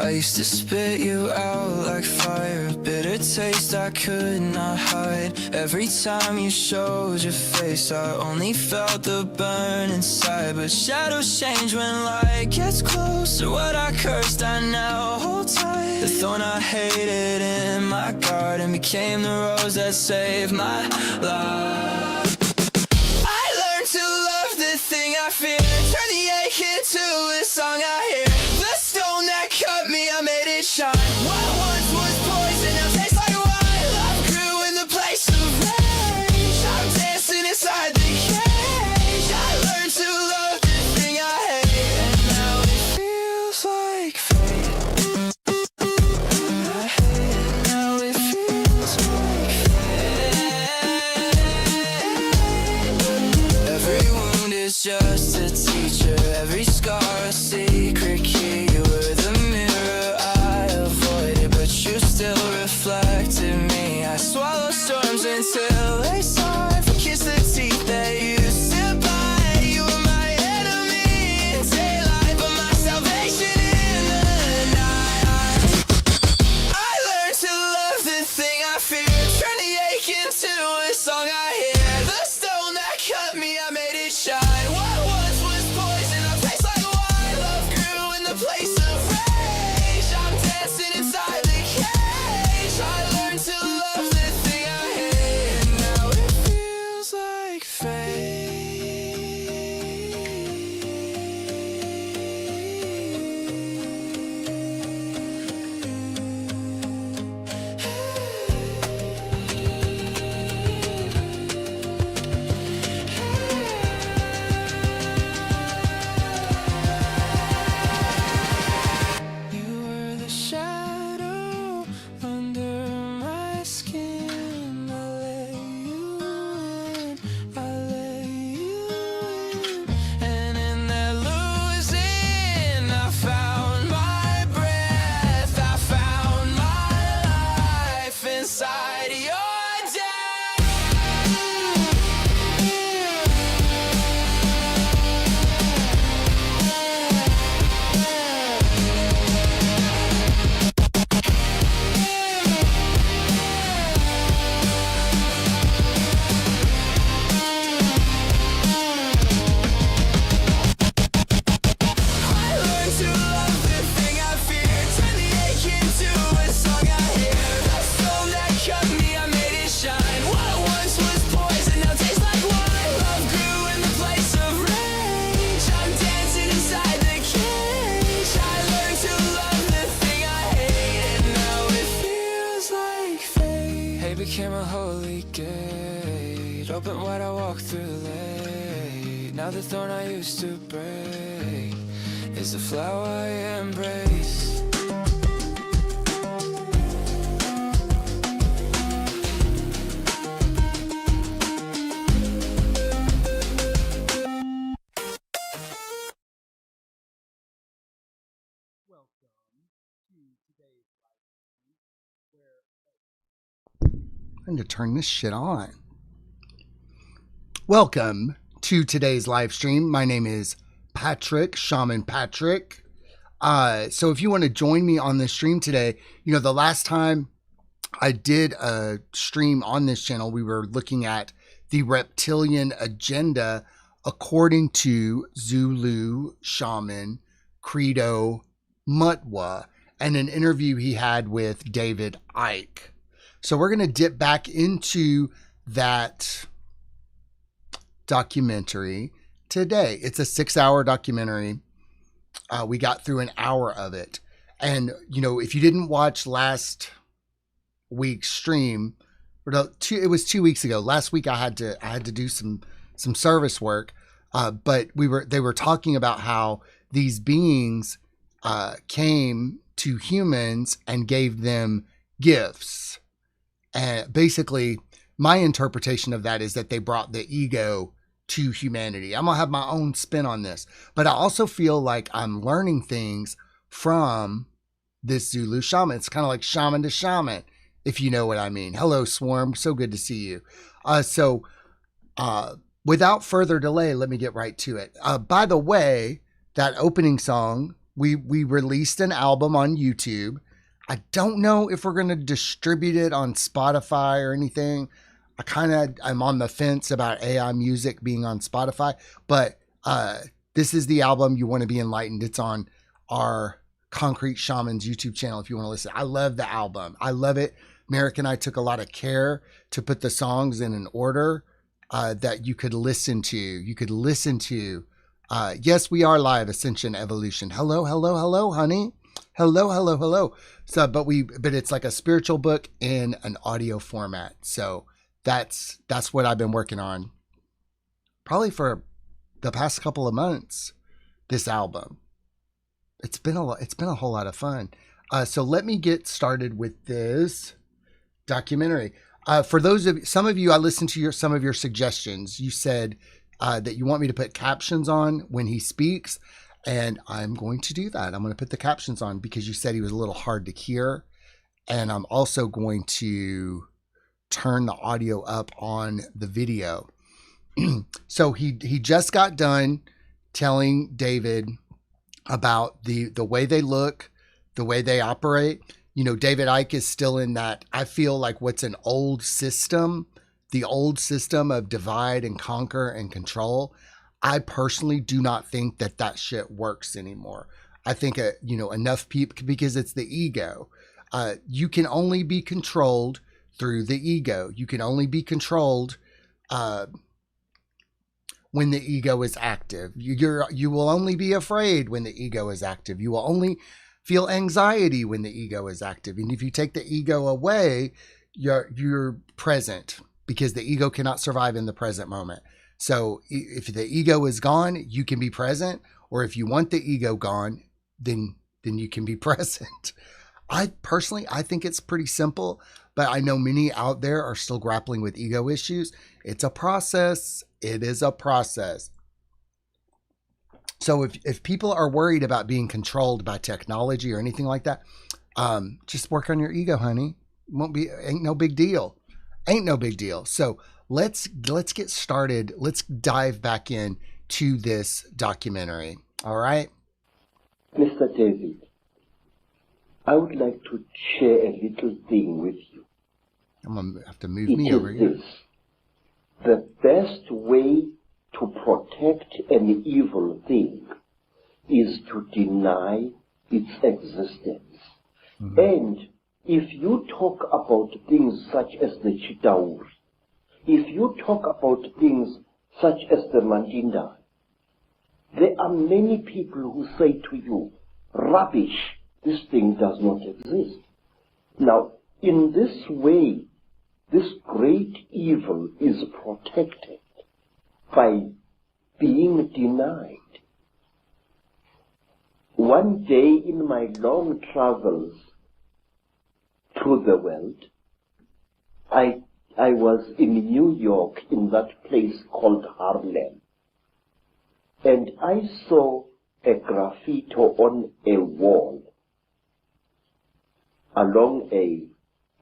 I used to spit you out like fire, bitter taste I could not hide. Every time you showed your face, I only felt the burn inside. But shadows change when light gets closer. What I cursed I now hold tight. The thorn I hated in my garden became the rose that saved my life. I learned to love the thing I fear, turn the ache into a song I hear. The stone that cut me, I made it shine. What once was poison now tastes like wine. Love grew in the place of rage. I'm dancing inside the cage. I learned to love the thing I hate, and now it feels like fate. I hate it, now it feels like fate. Every wound is just a teacher, every scar a secret key. You were the mirror I avoided, but you still reflected me. I swallow storms until they starve, kiss the teeth that used to bite. You were my enemy in daylight, but my salvation in the night. I learned to love the thing I fear, turn the ache into a song I hear. The stone that cut me, I made it shine. What once was poison now tastes like wine. Love grew in the place of rage. I'm dancing inside the cage. I learned to love the thing I hate, and now it feels like fate. You were the shadow under my skin. I let you in, I let you in. And in that losing, I found my breath. I found my life inside your death. I learned to love the thing I fear, turn the ache into a song I hear. The stone that cut me, I made it shine. What once was poison now tastes like wine. Love grew in the place of rage. I'm dancing inside the cage. I learned to love the thing I hate, and now it feels like fate. Hate became a holy gate, open wide I walk through late. Now the thorn I used to break is the flower I embrace. I need to turn this shit on. Welcome to today's live stream. My name is Patrick, Shaman Patrick. So if you want to join me on this stream today, the last time I did a stream on this channel, we were looking at the reptilian agenda according to Zulu, Shaman, Credo, Mutwa, and an interview he had with David Icke. So we're going to dip back into that documentary today. It's a 6-hour documentary. We got through an hour of it. And, if you didn't watch last week's stream, it was 2 weeks ago. Last week I had to do some service work. But they were talking about how these beings came to humans and gave them gifts. And basically, my interpretation of that is that they brought the ego to humanity. I'm going to have my own spin on this. But I also feel like I'm learning things from this Zulu shaman. It's kind of like shaman to shaman, if you know what I mean. Hello, Swarm. So good to see you. Without further delay, let me get right to it. By the way, that opening song we released an album on YouTube. I don't know if we're going to distribute it on Spotify or anything. I'm on the fence about AI music being on Spotify, but this is the album You Want to Be Enlightened. It's on our Concrete Shamans YouTube channel if you want to listen. I love the album. I love it. Merrick and I took a lot of care to put the songs in an order that you could listen to. Yes, we are live. Ascension Evolution. Hello, hello, hello, honey. Hello, hello, hello. So, but it's like a spiritual book in an audio format. So that's what I've been working on probably for the past couple of months. This album. It's been a whole lot of fun. So let me get started with this documentary. For some of you, I listened to some of your suggestions. You said that you want me to put captions on when he speaks, and I'm going to do that. I'm going to put the captions on because you said he was a little hard to hear, and I'm also going to turn the audio up on the video. So he just got done telling David about the way they look, the way they operate. You know, David Icke is still in that, I feel like what's an old system, the old system of divide and conquer and control. I personally do not think that shit works anymore. I think, enough people, because it's the ego. You can only be controlled through the ego. You can only be controlled when the ego is active. You will only be afraid when the ego is active. You will only feel anxiety when the ego is active. And if you take the ego away, you're present, because the ego cannot survive in the present moment. So if the ego is gone, you can be present. Or if you want the ego gone, then you can be present. I think it's pretty simple, but I know many out there are still grappling with ego issues. It's a process. It is a process. So if people are worried about being controlled by technology or anything like that, just work on your ego, honey. Ain't no big deal. Ain't no big deal. So let's get started. Let's dive back in to this documentary. All right. Mr. David, I would like to share a little thing with you. I'm going to have to move me over here. The best way to protect an evil thing is to deny its existence. Mm-hmm. And if you talk about things such as the Chitauri, if you talk about things such as the Mandinda, there are many people who say to you, rubbish, this thing does not exist. Now, in this way, this great evil is protected by being denied. One day in my long travels through the world, I was in New York, in that place called Harlem, and I saw a graffiti on a wall along a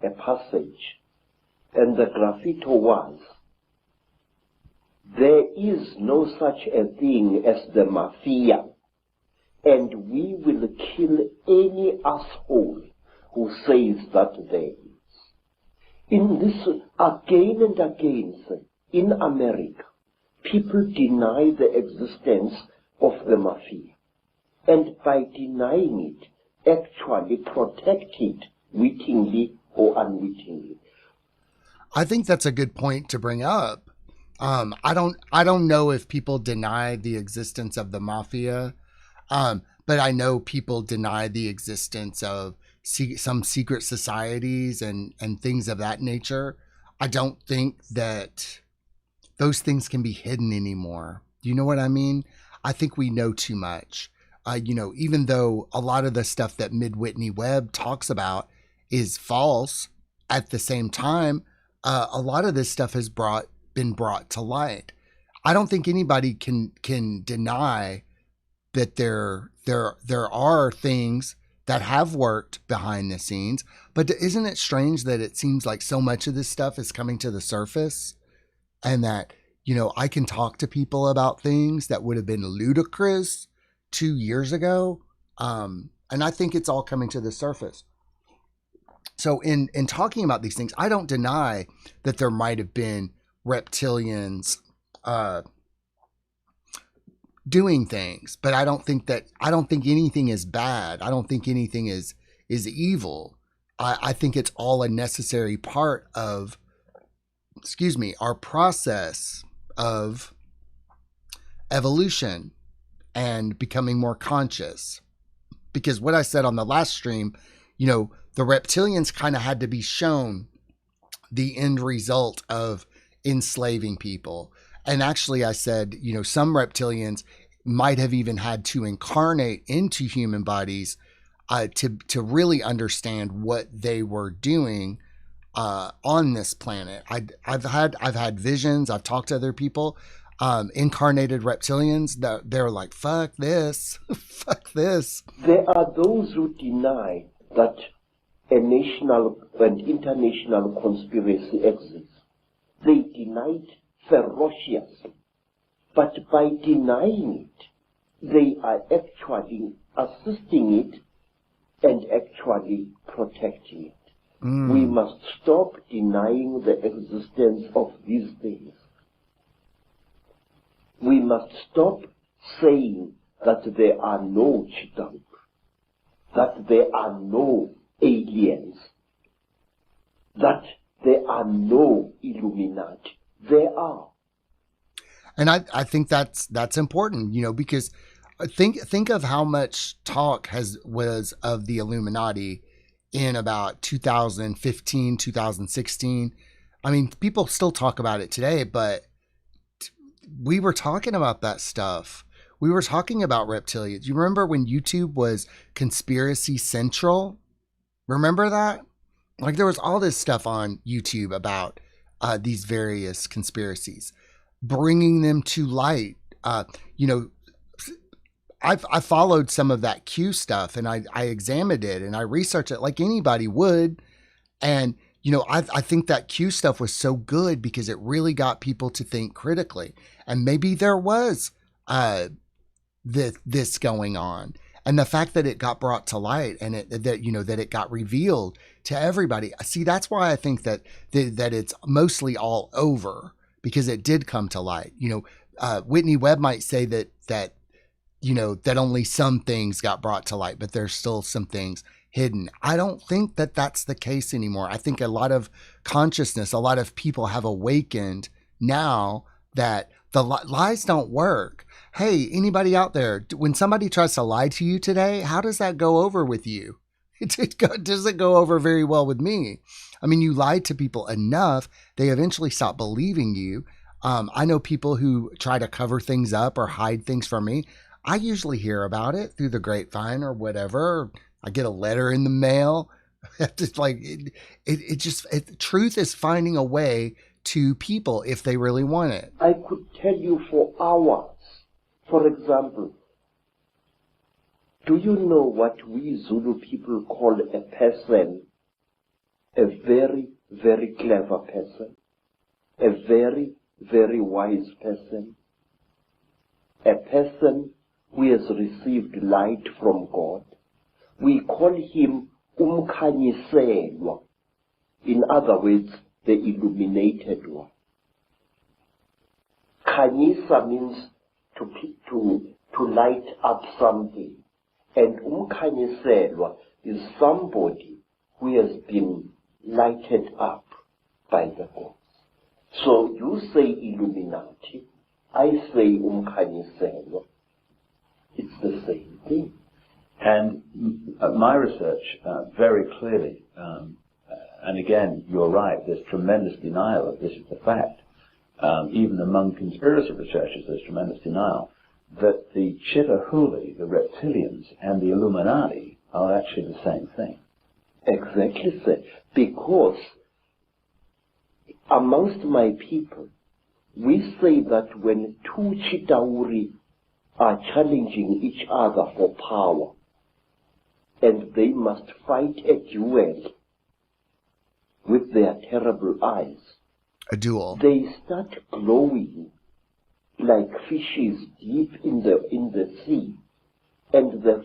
passage, and the graffiti was, there is no such a thing as the mafia, and we will kill any asshole who says that there is. In this, again and again, in America, people deny the existence of the mafia, and by denying it, actually protect it wittingly or unwittingly. I think that's a good point to bring up. I don't know if people deny the existence of the mafia, but I know people deny the existence of some secret societies and things of that nature. I don't think that those things can be hidden anymore. Do you know what I mean? I think we know too much. Even though a lot of the stuff that Mid Whitney Webb talks about is false, at the same time, a lot of this stuff has been brought to light. I don't think anybody can deny that there are things that have worked behind the scenes. But isn't it strange that it seems like so much of this stuff is coming to the surface, and that, I can talk to people about things that would have been ludicrous 2 years ago, And I think it's all coming to the surface. So in talking about these things, I don't deny that there might have been reptilians doing things, but I don't think anything is bad. I don't think anything is evil. I think it's all a necessary part of, our process of evolution and becoming more conscious. Because what I said on the last stream, the reptilians kind of had to be shown the end result of enslaving people. And actually, I said, some reptilians might have even had to incarnate into human bodies to really understand what they were doing on this planet. I've had visions. I've talked to other people, incarnated reptilians that they're like, fuck this, fuck this. There are those who deny that a national and international conspiracy exists. They deny it ferociously. But by denying it, they are actually assisting it and actually protecting it. We must stop denying the existence of these things. We must stop saying that there are no Chitauri, that there are no aliens, that there are no Illuminati. There are. And I think that's important, because think of how much talk was of the Illuminati in about 2015, 2016. I mean, people still talk about it today, but we were talking about that stuff. We were talking about reptilians. You remember when YouTube was Conspiracy Central? Remember that? Like, there was all this stuff on YouTube about these various conspiracies, bringing them to light. I followed some of that Q stuff, and I examined it and I researched it like anybody would. And, I think that Q stuff was so good because it really got people to think critically. And maybe there was this going on. And the fact that it got brought to light and that it got revealed to everybody. See, that's why I think that it's mostly all over, because it did come to light. Whitney Webb might say that only some things got brought to light, but there's still some things hidden. I don't think that that's the case anymore. I think a lot of consciousness, a lot of people have awakened now that the lies don't work. Hey, anybody out there, when somebody tries to lie to you today, how does that go over with you? It doesn't go over very well with me. I mean, you lied to people enough, they eventually stop believing you. I know people who try to cover things up or hide things from me. I usually hear about it through the grapevine or whatever. I get a letter in the mail. Just like truth is finding a way to people if they really want it. I could tell you for hours. For example, do you know what we Zulu people call a person? A very, very clever person. A very, very wise person. A person who has received light from God. We call him umkhanyiselwa. In other words, the illuminated one. Khanyisa means to light up something. And umkhanyiselwa is somebody who has been lighted up by the gods. So you say Illuminati, I say umkhanyiselwa. It's the same thing. And my research very clearly, and again, you're right, there's tremendous denial of this is the fact. Even among conspiracy researchers, there's tremendous denial that the Chitauri, the reptilians, and the Illuminati are actually the same thing. Exactly, sir. Because amongst my people, we say that when two Chitauri are challenging each other for power, and they must fight a duel with their terrible eyes. A duel. They start glowing like fishes deep in the sea, And the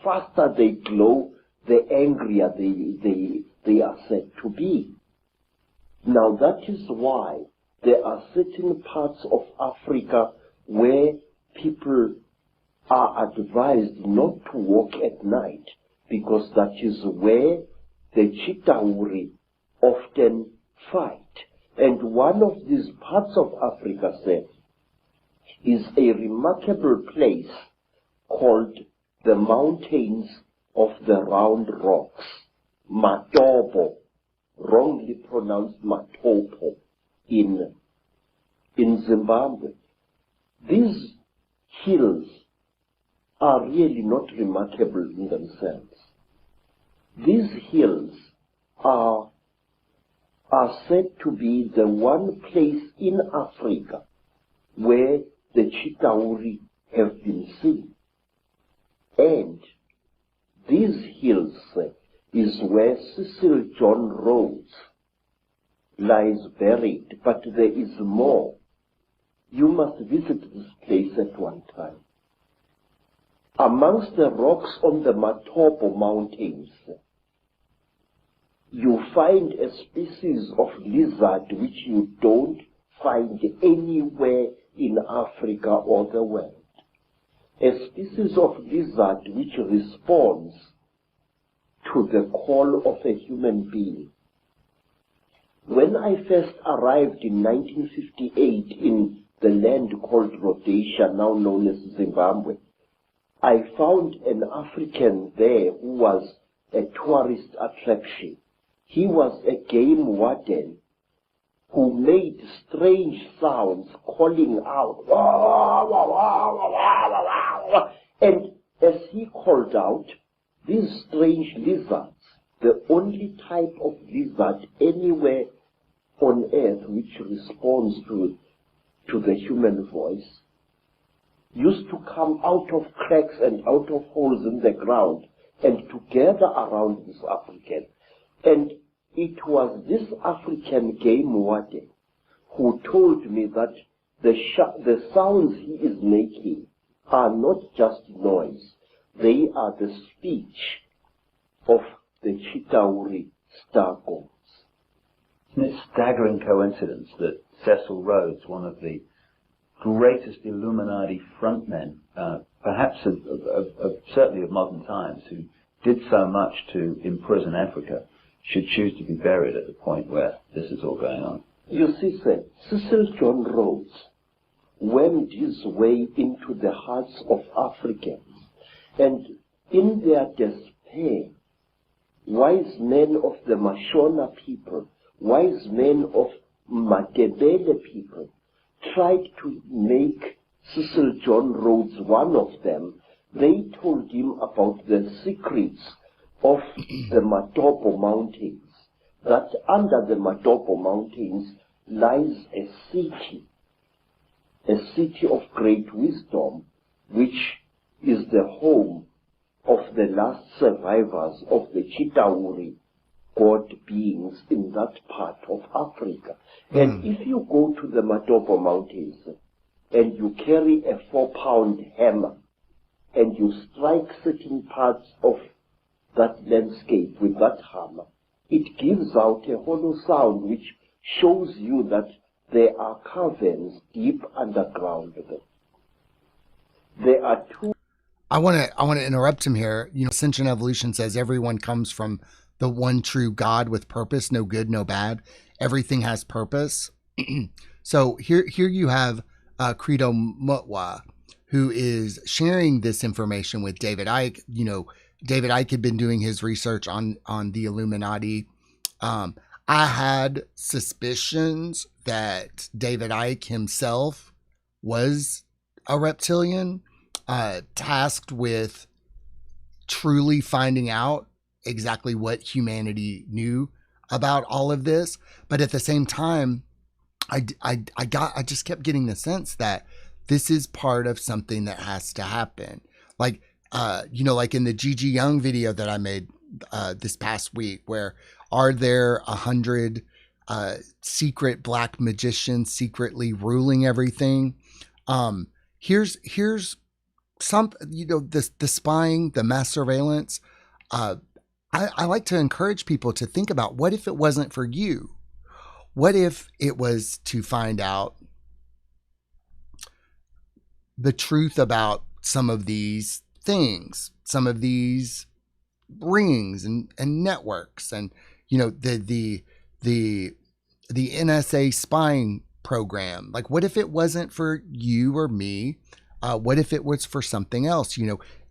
faster they glow, the angrier they are said to be. Now that is why there are certain parts of Africa where people are advised not to walk at night, because that is where the Chitauri often fight. And one of these parts of Africa, sir, is a remarkable place called the Mountains of the Round Rocks, Matopo, wrongly pronounced Matopo, in Zimbabwe. These hills are really not remarkable in themselves. These hills are said to be the one place in Africa where the Chitauri have been seen. And these hills is where Cecil John Rhodes lies buried, but there is more. You must visit this place at one time. Amongst the rocks on the Matopo Mountains, you find a species of lizard which you don't find anywhere in Africa or the world. A species of lizard which responds to the call of a human being. When I first arrived in 1958 in the land called Rhodesia, now known as Zimbabwe, I found an African there who was a tourist attraction. He was a game warden who made strange sounds calling out. And as he called out, these strange lizards, the only type of lizard anywhere on earth which responds to the human voice, used to come out of cracks and out of holes in the ground and to gather around this African. And it was this African game warden who told me that the sounds he is making are not just noise. They are the speech of the Chitauri star gods. Isn't it a staggering coincidence that Cecil Rhodes, one of the greatest Illuminati frontmen, perhaps certainly of modern times, who did so much to imprison Africa, should choose to be buried at the point where this is all going on? You see, sir, Cecil John Rhodes went his way into the hearts of Africans, and in their despair, wise men of the Mashona people, wise men of Matebele people, tried to make Cecil John Rhodes one of them. They told him about the secrets of the Matopo Mountains, that under the Matopo Mountains lies a city of great wisdom, which is the home of the last survivors of the Chitauri god beings in that part of Africa. And if you go to the Matopo Mountains and you carry a 4-pound hammer and you strike certain parts of that landscape with that hammer, it gives out a hollow sound which shows you that there are caverns deep underground. There are two. I want to interrupt him here. You know, Ascension Evolution says everyone comes from the one true God with purpose, no good, no bad. Everything has purpose. So here you have Credo Mutwa, who is sharing this information with David Icke. You know, David Icke had been doing his research on the Illuminati. I had suspicions that David Icke himself was a reptilian, tasked with truly finding out exactly what humanity knew about all of this. But at the same time, I just kept getting the sense that this is part of something that has to happen. Like, you know, like in the Gigi Young video that I made this past week, where are there 100 secret black magicians secretly ruling everything? Here's some, the spying, the mass surveillance. I like to encourage people to think about, what if it wasn't for you? What if it was to find out the truth about some of these things, some of these rings and networks, and the NSA spying program? Like, what if it wasn't for you or me? What if it was for something else?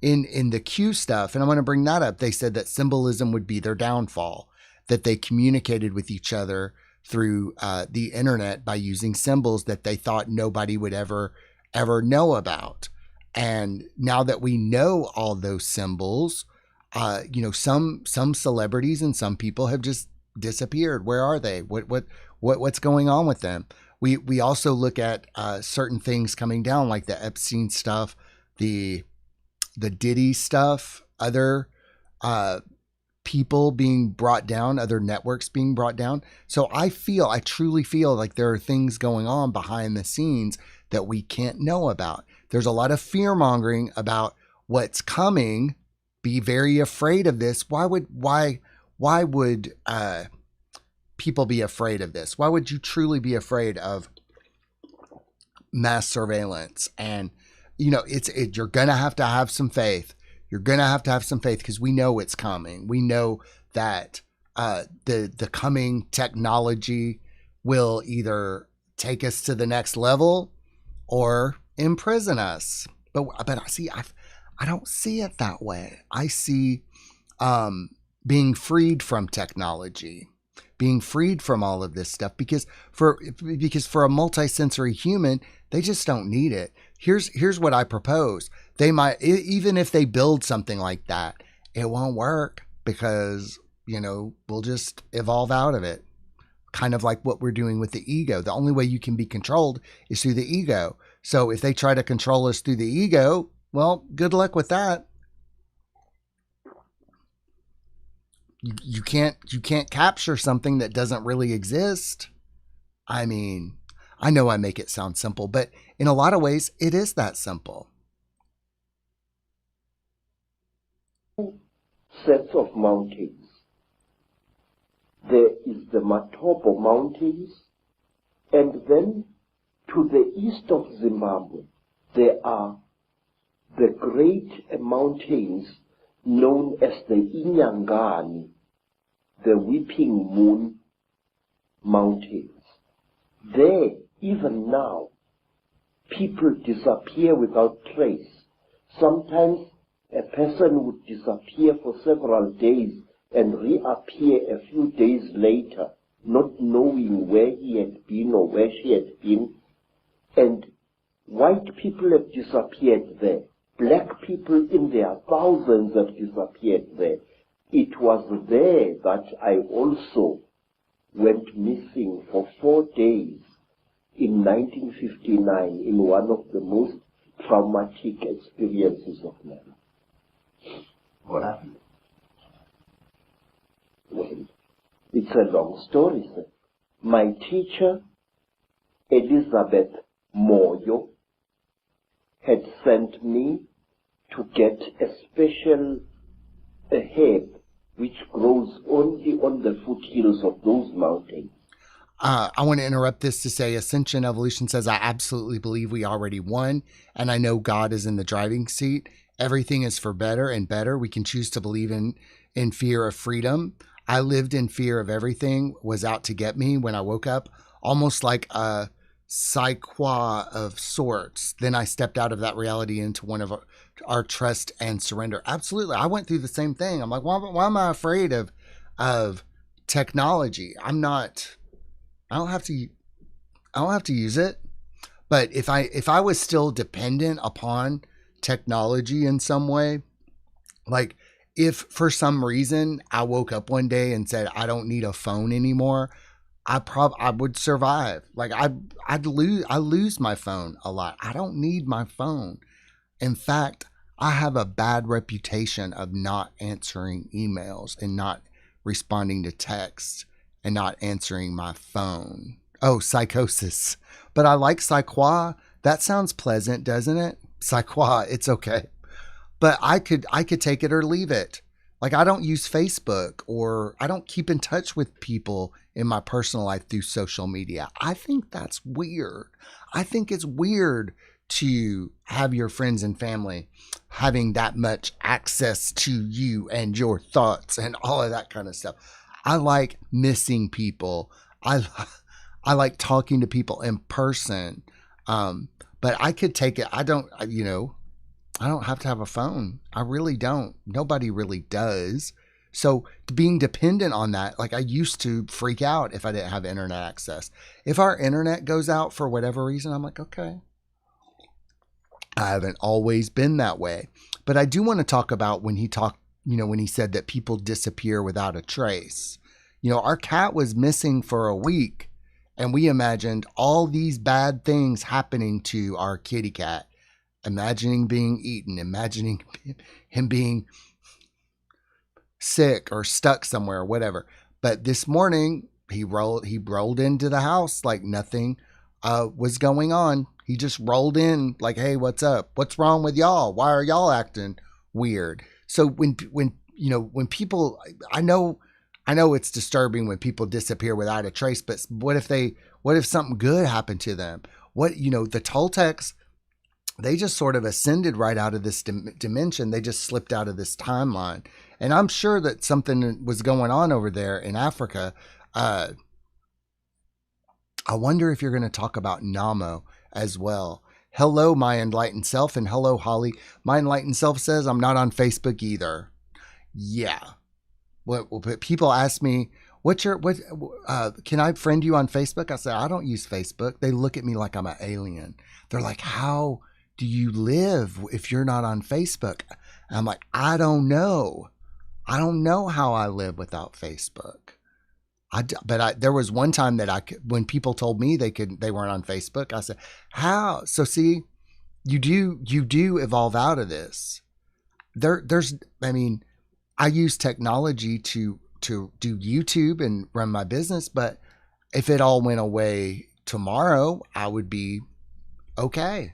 In the Q stuff, and I want to bring that up, they said that symbolism would be their downfall, that they communicated with each other through the internet by using symbols that they thought nobody would ever know about. And now that we know all those symbols, some celebrities and some people have just disappeared. Where are they? What's going on with them? We also look at certain things coming down, like the Epstein stuff, the Diddy stuff, other people being brought down, other networks being brought down. So I truly feel like there are things going on behind the scenes that we can't know about. There's a lot of fear mongering about what's coming. Be very afraid of this. Why would people be afraid of this? Why would you truly be afraid of mass surveillance? And you're gonna have to have some faith. You're gonna have to have some faith, because we know it's coming. We know that the coming technology will either take us to the next level or imprison us. But I don't see it that way. I see being freed from technology, being freed from all of this stuff, because for a multisensory human, they just don't need it. Here's what I propose. They might, even if they build something like that, it won't work, because we'll just evolve out of it. Kind of like what we're doing with the ego. The only way you can be controlled is through the ego. So if they try to control us through the ego, well, good luck with that. You can't capture something that doesn't really exist. I mean, I know I make it sound simple, but in a lot of ways, it is that simple. Sets of mountains. There is the Matobo Mountains, and then to the east of Zimbabwe, there are the great mountains known as the Inyangani, the Weeping Moon Mountains. There, even now, people disappear without trace. Sometimes a person would disappear for several days and reappear a few days later, not knowing where he had been or where she had been. And white people have disappeared there. Black people in their thousands have disappeared there. It was there that I also went missing for 4 days in 1959 in one of the most traumatic experiences of my life. What happened? Well, it's a long story, sir. My teacher, Elizabeth Moyo, had sent me to get a special herb which grows only on the foothills of those mountains. I want to interrupt this to say Ascension Evolution says, I absolutely believe we already won, and I know God is in the driving seat. Everything is for better and better. We can choose to believe in fear of freedom. I lived in fear of everything was out to get me when I woke up, almost like a psychwa of sorts. Then I stepped out of that reality into one of our trust and surrender. Absolutely. I went through the same thing. I'm like, why am I afraid of technology? I don't have to use it. But if I was still dependent upon technology in some way, like if for some reason I woke up one day and said, I don't need a phone anymore, I would survive. Like I lose my phone a lot. I don't need my phone. In fact, I have a bad reputation of not answering emails and not responding to texts and not answering my phone. Oh, psychosis. But I like psychwa. That sounds pleasant, doesn't it? Psyqua, it's okay. But I could take it or leave it. Like, I don't use Facebook, or I don't keep in touch with people in my personal life through social media. I think that's weird. I think it's weird to have your friends and family having that much access to you and your thoughts and all of that kind of stuff. I like missing people. I I like talking to people in person. But I could take it. I don't have to have a phone. I really don't. Nobody really does. So being dependent on that, like, I used to freak out if I didn't have internet access. If our internet goes out for whatever reason, I'm like, okay. I haven't always been that way. But I do want to talk about when he said that people disappear without a trace. Our cat was missing for a week, and we imagined all these bad things happening to our kitty cat. Imagining being eaten, imagining him being sick or stuck somewhere, whatever. But this morning he rolled into the house like nothing was going on. He just rolled in like, "Hey, what's up? What's wrong with y'all? Why are y'all acting weird?" So when people, I know it's disturbing when people disappear without a trace, but what if something good happened to them? The Toltecs, they just sort of ascended right out of this dimension. They just slipped out of this timeline. And I'm sure that something was going on over there in Africa. I wonder if you're going to talk about Namo as well. Hello, my enlightened self, and hello, Holly. My enlightened self says I'm not on Facebook either. Yeah. But people ask me, can I friend you on Facebook? I say, I don't use Facebook. They look at me like I'm an alien. They're like, how do you live if you're not on Facebook? And I'm like, I don't know. I don't know how I live without Facebook. There was one time that when people told me they weren't on Facebook, I said, how? So see, you do evolve out of this. I use technology to do YouTube and run my business, but if it all went away tomorrow, I would be okay.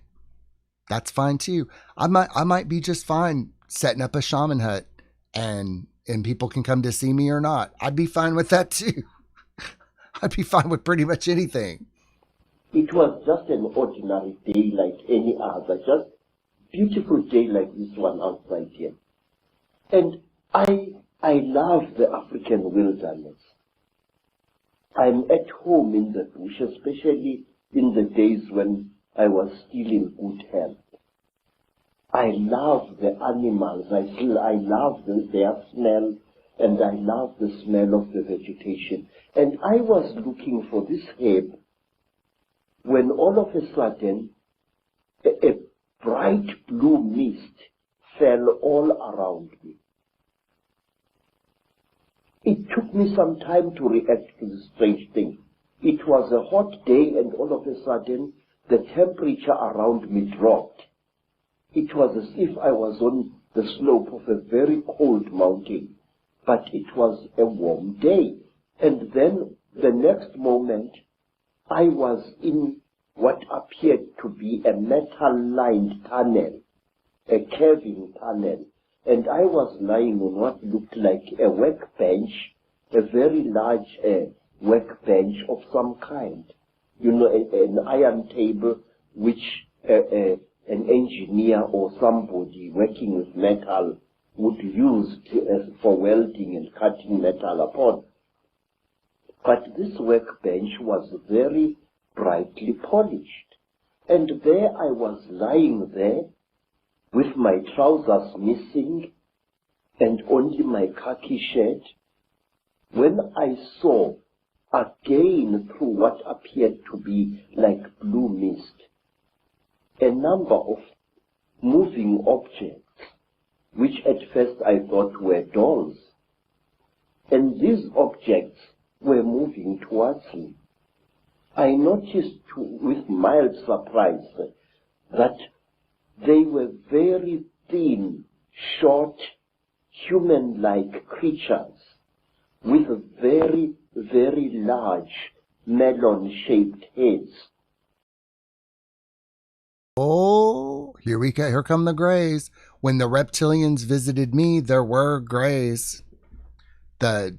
That's fine too. I might be just fine setting up a shaman hut and people can come to see me or not. I'd be fine with that too. I'd be fine with pretty much anything. It was just an ordinary day like any other, just beautiful day like this one outside here. And I love the African wilderness. I'm at home in the bush, especially in the days when I was still in good health. I love the animals. I love their smell, and I love the smell of the vegetation. And I was looking for this herb when all of a sudden a bright blue mist fell all around me. It took me some time to react to this strange thing. It was a hot day, and all of a sudden the temperature around me dropped. It was as if I was on the slope of a very cold mountain, but it was a warm day. And then the next moment, I was in what appeared to be a metal-lined tunnel, a caving tunnel, and I was lying on what looked like a workbench, a very large workbench of some kind. An iron table which an engineer or somebody working with metal would use for welding and cutting metal upon. But this workbench was very brightly polished. And there I was lying there with my trousers missing and only my khaki shirt, when I saw again through what appeared to be like blue mist a number of moving objects, which at first I thought were dolls. And these objects were moving towards me. I noticed with mild surprise that they were very thin, short, human-like creatures with very, very large melon-shaped heads. Oh, here we go. Here come the grays. When the reptilians visited me, there were grays. The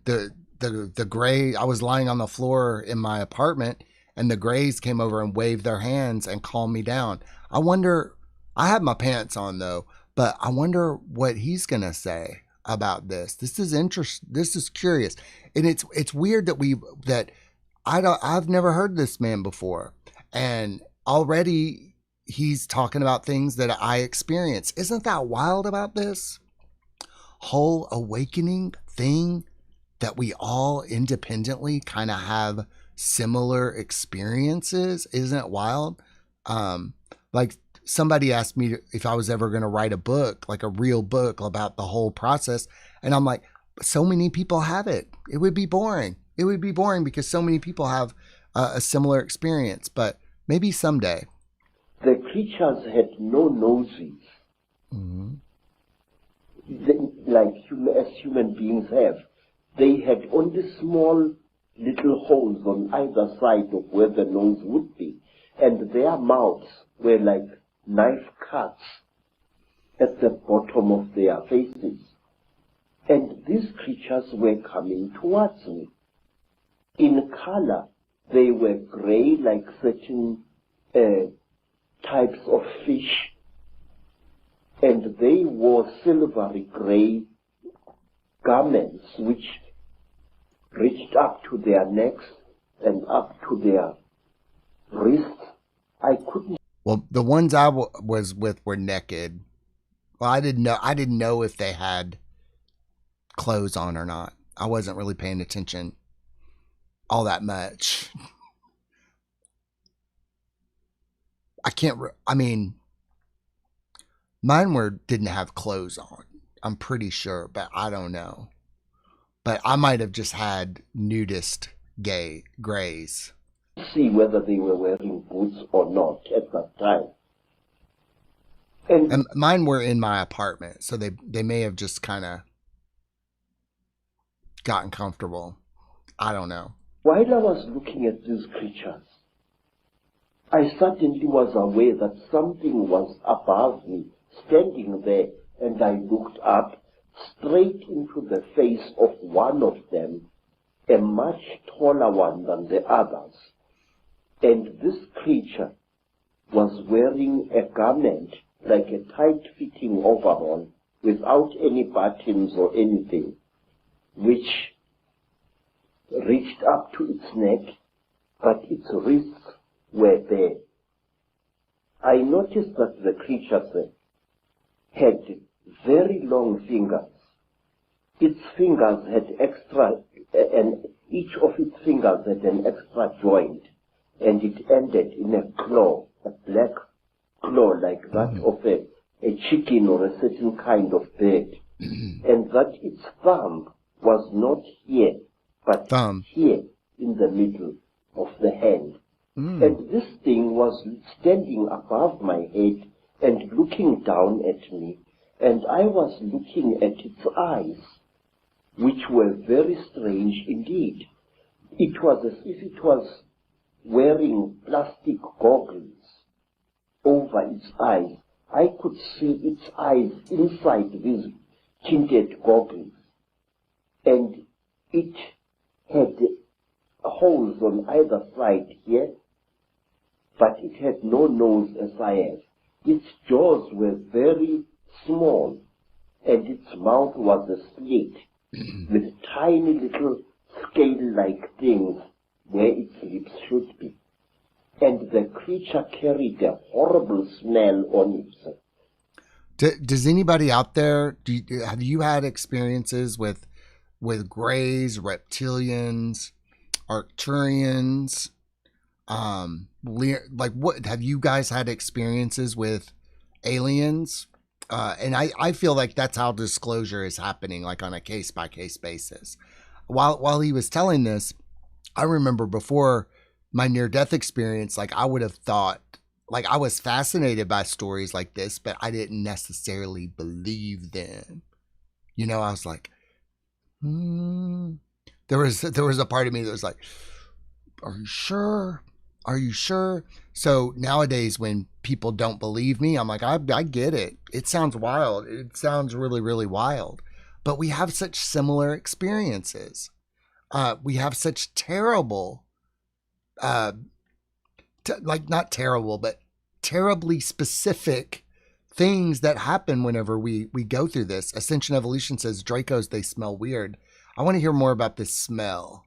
gray. I was lying on the floor in my apartment, and the grays came over and waved their hands and calmed me down. I wonder. I had my pants on though, but I wonder what he's gonna say about this. This is interesting. This is curious, and it's weird that I've never heard this man before, and already he's talking about things that I experience. Isn't that wild about this whole awakening thing, that we all independently kind of have similar experiences? Isn't it wild? Like somebody asked me if I was ever going to write a book, like a real book about the whole process. And I'm like, so many people have it. It would be boring. It would be boring because so many people have a similar experience, but maybe someday. The creatures had no noses, Mm-hmm. like as human beings have. They had only small little holes on either side of where the nose would be, and their mouths were like knife cuts at the bottom of their faces. And these creatures were coming towards me. In color, they were gray like certain types of fish, and they wore silvery gray garments which reached up to their necks and up to their wrists. I couldn't. Well, the ones I was with were naked. Well, I didn't know if they had clothes on or not. I wasn't really paying attention all that much. I mean, mine didn't have clothes on. I'm pretty sure, but I don't know. But I might have just had nudist grays. See whether they were wearing boots or not at that time. And mine were in my apartment, so they may have just kind of gotten comfortable. I don't know. While I was looking at these creatures, I suddenly was aware that something was above me, standing there, and I looked up straight into the face of one of them, a much taller one than the others. And this creature was wearing a garment like a tight-fitting overall without any buttons or anything, which reached up to its neck, but its wrists were bare. I noticed that the creature had very long fingers. Its fingers had and each of its fingers had an extra joint, and it ended in a claw, a black claw like that of a chicken or a certain kind of bird, and that its thumb was not here, but here in the middle of the hand. And this thing was standing above my head and looking down at me, and I was looking at its eyes, which were very strange indeed. It was as if it was wearing plastic goggles over its eyes. I could see its eyes inside these tinted goggles, and it had holes on either side here, but it had no nose as I have. Its jaws were very small, and its mouth was a slit with tiny little scale-like things where its lips should be. And the creature carried a horrible smell on it. Does anybody out there, have you had experiences with grays, reptilians, Arcturians? Like, what have you guys had experiences with aliens? And I feel like that's how disclosure is happening, like on a case by case basis. While he was telling this, I remember before my near death experience, like I would have thought, like I was fascinated by stories like this, but I didn't necessarily believe them. You know, I was like, there was a part of me that was like, are you sure? Are you sure? So nowadays when people don't believe me, I'm like, I get it. It sounds wild. It sounds really, really wild. But we have such similar experiences. We have such terrible, uh, like not terrible, but terribly specific things that happen whenever we go through this. Ascension Evolution says Dracos, they smell weird. I want to hear more about this smell.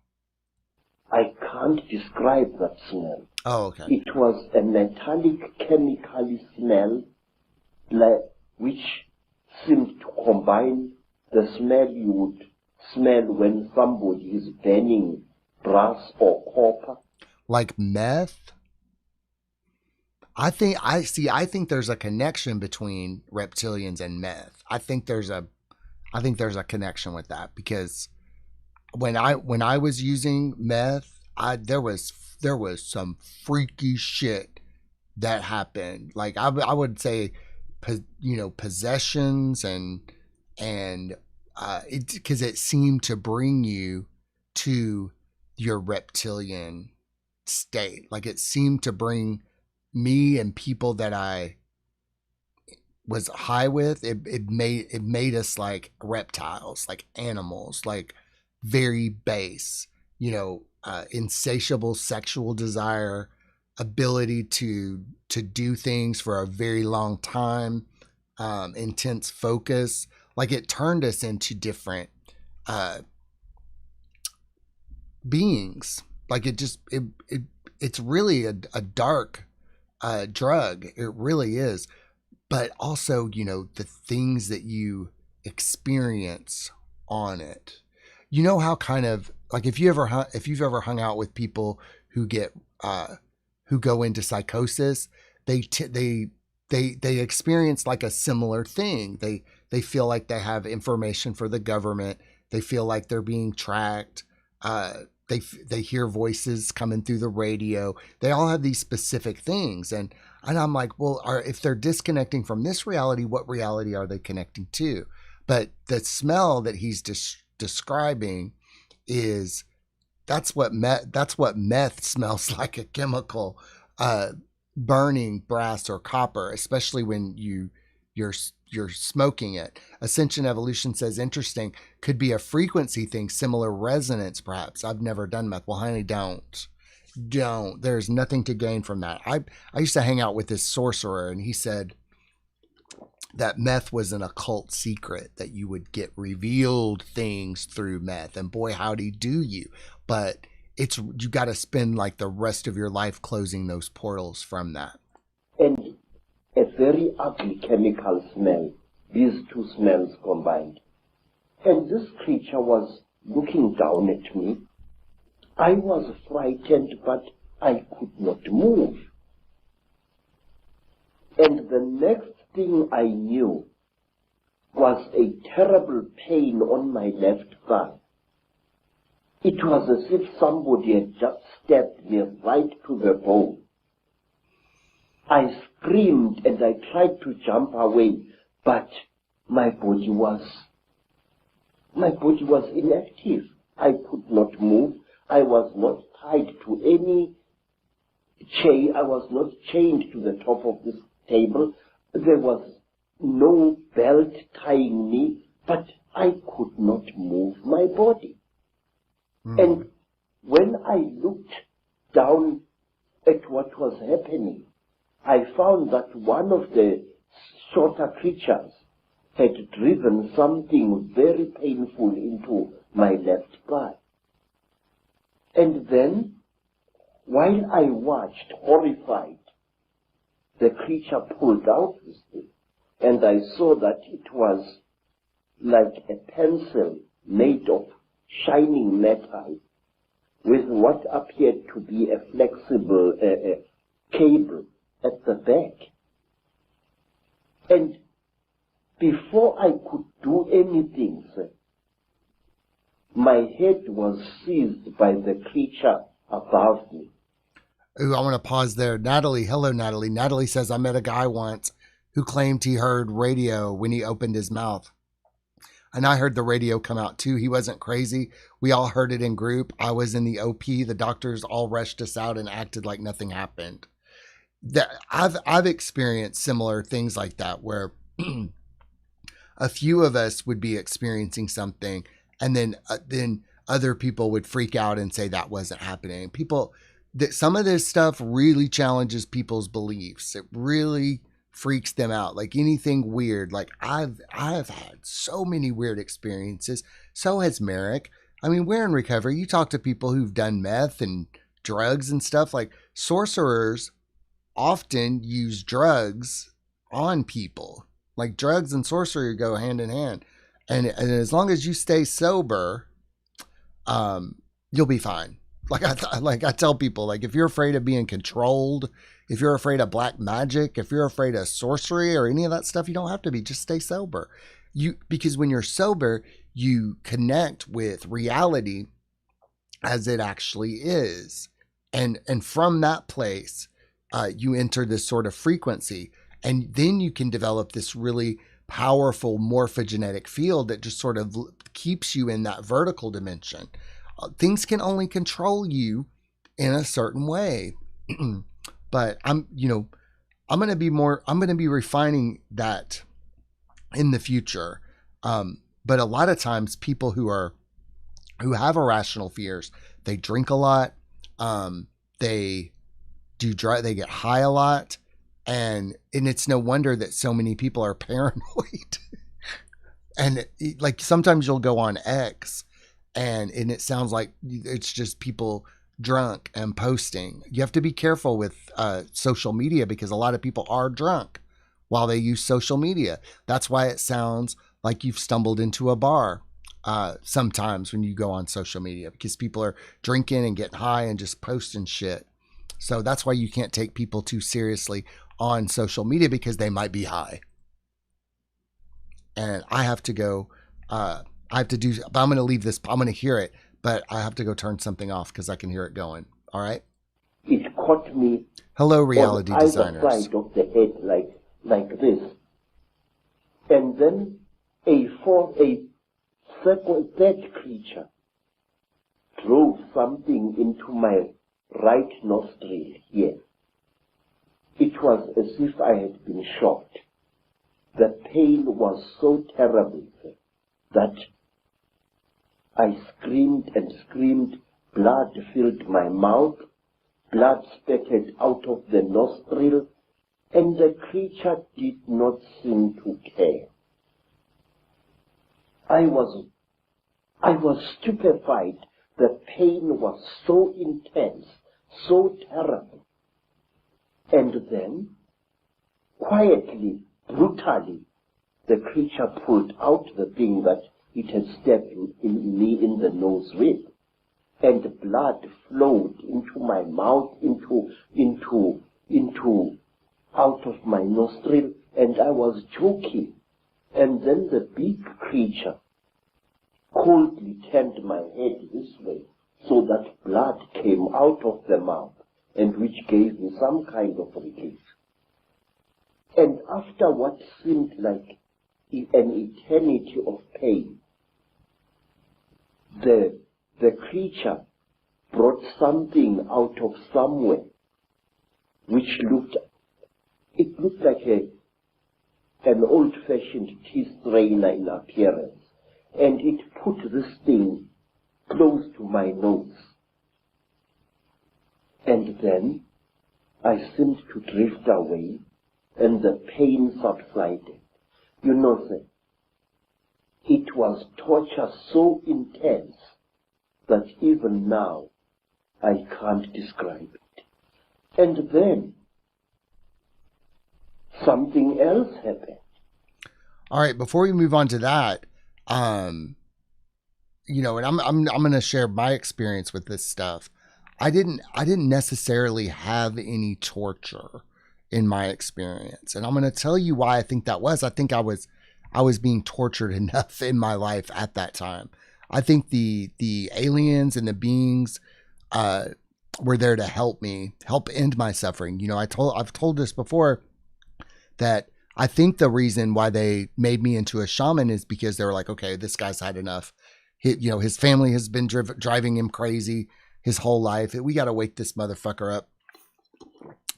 I can't describe that smell. Oh, okay. It was a metallic chemical smell which seemed to combine the smell you would smell when somebody is burning brass or copper. Like meth? I think there's a connection between reptilians and meth. I think there's a connection with that, because when I was using meth, there was some freaky shit that happened. Like I would say, possessions and because it seemed to bring you to your reptilian state. Like it seemed to bring me and people that I was high with, it made us like reptiles, like animals, like very base, insatiable sexual desire, ability to do things for a very long time, intense focus. Like it turned us into different beings. Like it's really a dark drug. It really is. But also, the things that you experience on it. You know how kind of like if you've ever hung out with people who get who go into psychosis, they experience like a similar thing. They feel like they have information for the government. They feel like they're being tracked. They hear voices coming through the radio. They all have these specific things, and I'm like, well, if they're disconnecting from this reality, what reality are they connecting to? But the smell that he's describing is that's what meth smells like, a chemical, burning brass or copper, especially when you're smoking it. Ascension Evolution says, interesting, could be a frequency thing, similar resonance perhaps. I've never done meth. Well, honey, don't. There's nothing to gain from that. I used to hang out with this sorcerer, and he said that meth was an occult secret, that you would get revealed things through meth, and boy, howdy do you. But you got to spend like the rest of your life closing those portals from that. And a very ugly chemical smell, these two smells combined. And this creature was looking down at me. I was frightened, but I could not move. And the next thing I knew was a terrible pain on my left thigh. It was as if somebody had just stabbed me right to the bone. I screamed and I tried to jump away, but my body was inactive. I could not move. I was not tied to any chain. I was not chained to the top of this table. There was no belt tying me, but I could not move my body. And when I looked down at what was happening, I found that one of the shorter creatures had driven something very painful into my left thigh. And then, while I watched, horrified, the creature pulled out this thing, and I saw that it was like a pencil made of shining metal with what appeared to be a flexible cable at the back. And before I could do anything, sir, my head was seized by the creature above me. Ooh, I want to pause there. Natalie, hello, Natalie. Natalie says, I met a guy once who claimed he heard radio when he opened his mouth. And I heard the radio come out too. He wasn't crazy. We all heard it in group. I was in the OP. The doctors all rushed us out and acted like nothing happened. That I've experienced similar things like that where a few of us would be experiencing something, and then other people would freak out and say that wasn't happening. People, that some of this stuff really challenges people's beliefs. It really freaks them out. Like anything weird. Like I've had so many weird experiences. So has Merrick. I mean, we're in recovery. You talk to people who've done meth and drugs and stuff. Like sorcerers often use drugs on people. Like drugs and sorcery go hand in hand. And as long as you stay sober, you'll be fine. Like I tell people, like if you're afraid of being controlled, if you're afraid of black magic, if you're afraid of sorcery or any of that stuff, you don't have to be. Just stay sober. Because when you're sober, you connect with reality as it actually is, and from that place, you enter this sort of frequency, and then you can develop this really powerful morphogenetic field that just sort of keeps you in that vertical dimension. Things can only control you in a certain way. But I'm going to be refining that in the future. But a lot of times people who have irrational fears, they drink a lot. They get high a lot. And it's no wonder that so many people are paranoid. And like sometimes you'll go on X and it sounds like it's just people drunk and posting. You have to be careful with social media because a lot of people are drunk while they use social media. That's why it sounds like you've stumbled into a bar sometimes when you go on social media, because people are drinking and getting high and just posting shit. So that's why you can't take people too seriously on social media, because they might be high. And I have to go, but I'm going to leave this, I'm going to hear it, but I have to go turn something off because I can hear it going. All right. It caught me. Hello, reality on designers. Either side of the head, like this. And then a third creature drove something into my right nostril here. It was as if I had been shot. The pain was so terrible that I screamed and screamed. Blood filled my mouth. Blood spurted out of the nostril, and the creature did not seem to care. I was stupefied. The pain was so intense, so terrible. And then, quietly, brutally, the creature pulled out the thing that it had stabbed in me in the nose with, and blood flowed into my mouth, out of my nostril, and I was choking. And then the big creature coldly turned my head this way, so that blood came out of the mouth, and which gave me some kind of relief. And after what seemed like an eternity of pain, the creature brought something out of somewhere, which looked like an old-fashioned tea strainer in appearance, and it put this thing close to my nose. And then I seemed to drift away, and the pain subsided. You know, sir, it was torture so intense that even now I can't describe it. And then something else happened. All right, before we move on to that, and I'm going to share my experience with this stuff. I didn't necessarily have any torture in my experience, and I'm going to tell you why I think that was. I think I was being tortured enough in my life at that time. I think the aliens and the beings were there to help me, help end my suffering. I've told this before, that I think the reason why they made me into a shaman is because they were like, okay, this guy's had enough. His family has been driving him crazy his whole life. We got to wake this motherfucker up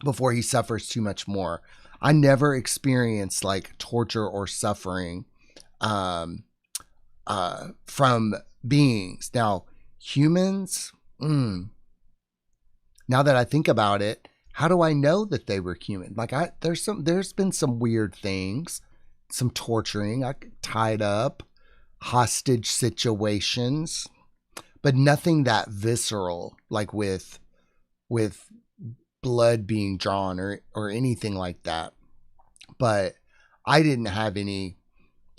before he suffers too much more. I never experienced like torture or suffering from beings. Now, humans, now that I think about it, how do I know that they were human? Like there's been some weird things, some torturing, tied up, hostage situations, but nothing that visceral, like with blood being drawn or anything like that. But I didn't have any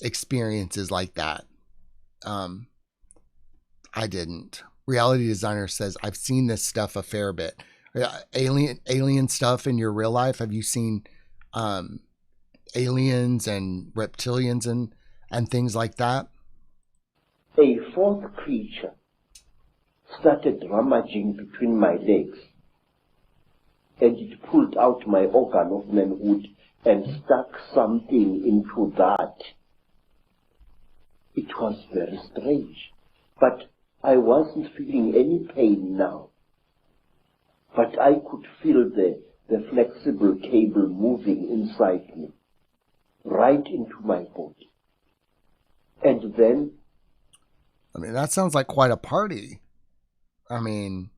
experiences like that. I didn't. Reality Designer says, I've seen this stuff a fair bit. Alien stuff in your real life. Have you seen aliens and reptilians and things like that? A fourth creature started rummaging between my legs, and it pulled out my organ of manhood and stuck something into that. It was very strange, but I wasn't feeling any pain now. But I could feel the flexible cable moving inside me, right into my body. And then... I mean, that sounds like quite a party. I mean,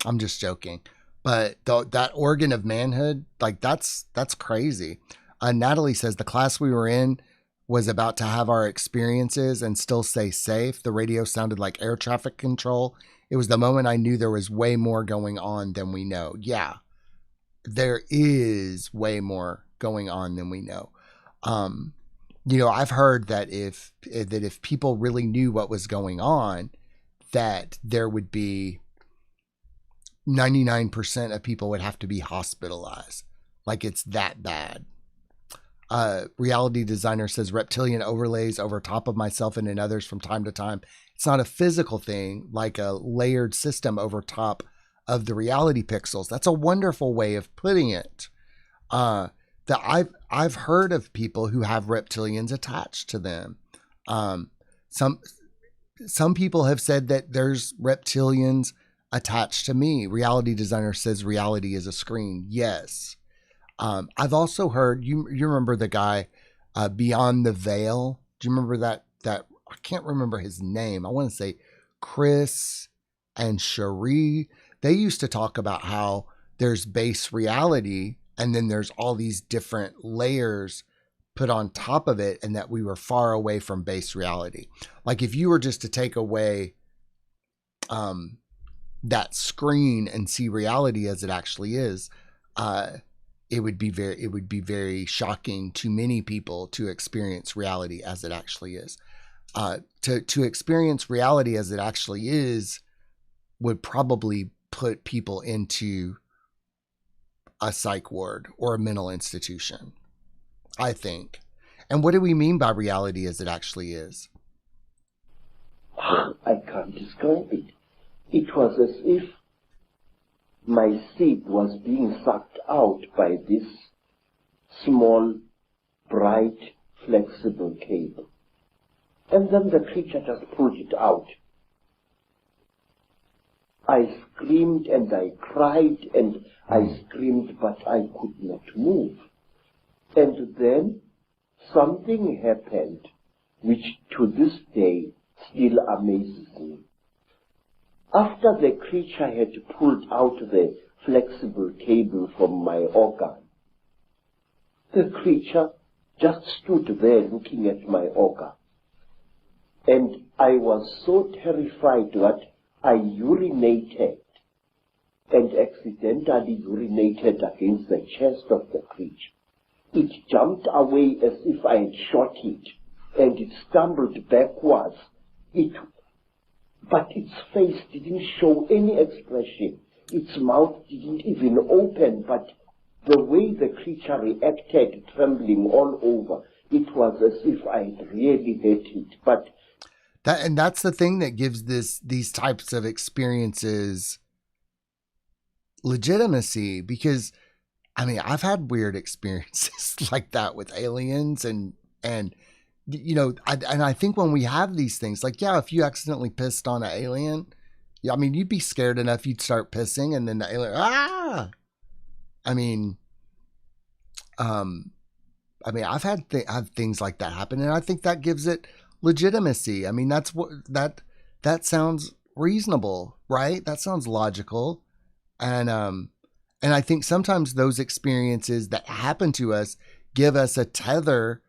I'm just joking. But that organ of manhood, like that's crazy. Natalie says the class we were in was about to have our experiences and still stay safe. The radio sounded like air traffic control. It was the moment I knew there was way more going on than we know. Yeah, there is way more going on than we know. I've heard that if people really knew what was going on, that there would be 99% of people would have to be hospitalized. Like it's that bad. Reality Designer says reptilian overlays over top of myself and in others from time to time. It's not a physical thing, like a layered system over top of the reality pixels. That's a wonderful way of putting it. That I've heard of people who have reptilians attached to them. Some people have said that there's reptilians attached to me. Reality Designer says reality is a screen. Yes. I've also heard, you remember the guy, Beyond the Veil? Do you remember that I can't remember his name. I want to say Chris and Cherie. They used to talk about how there's base reality and then there's all these different layers put on top of it, and that we were far away from base reality. Like if you were just to take away that screen and see reality as it actually is, it would be very shocking to many people to experience reality as it actually is. To experience reality as it actually is would probably put people into a psych ward or a mental institution, I think. And what do we mean by reality as it actually is? I can't describe it. It was as if my seed was being sucked out by this small, bright, flexible cable. And then the creature just pulled it out. I screamed and I cried and I screamed, but I could not move. And then something happened which to this day still amazes me. After the creature had pulled out the flexible cable from my organ, the creature just stood there looking at my organ. And I was so terrified that I urinated and accidentally urinated against the chest of the creature. It jumped away as if I had shot it, and it stumbled backwards. But its face didn't show any expression. Its mouth didn't even open, but the way the creature reacted, trembling all over, it was as if I had really hurt it. But that's the thing that gives these types of experiences legitimacy, because I mean, I've had weird experiences like that with aliens and you know, I think when we have these things, like, yeah, if you accidentally pissed on an alien, yeah, I mean, you'd be scared enough you'd start pissing, and then the alien, I mean, I've had things like that happen, and I think that gives it legitimacy. I mean, that's what that sounds reasonable, right? That sounds logical, and I think sometimes those experiences that happen to us give us a tether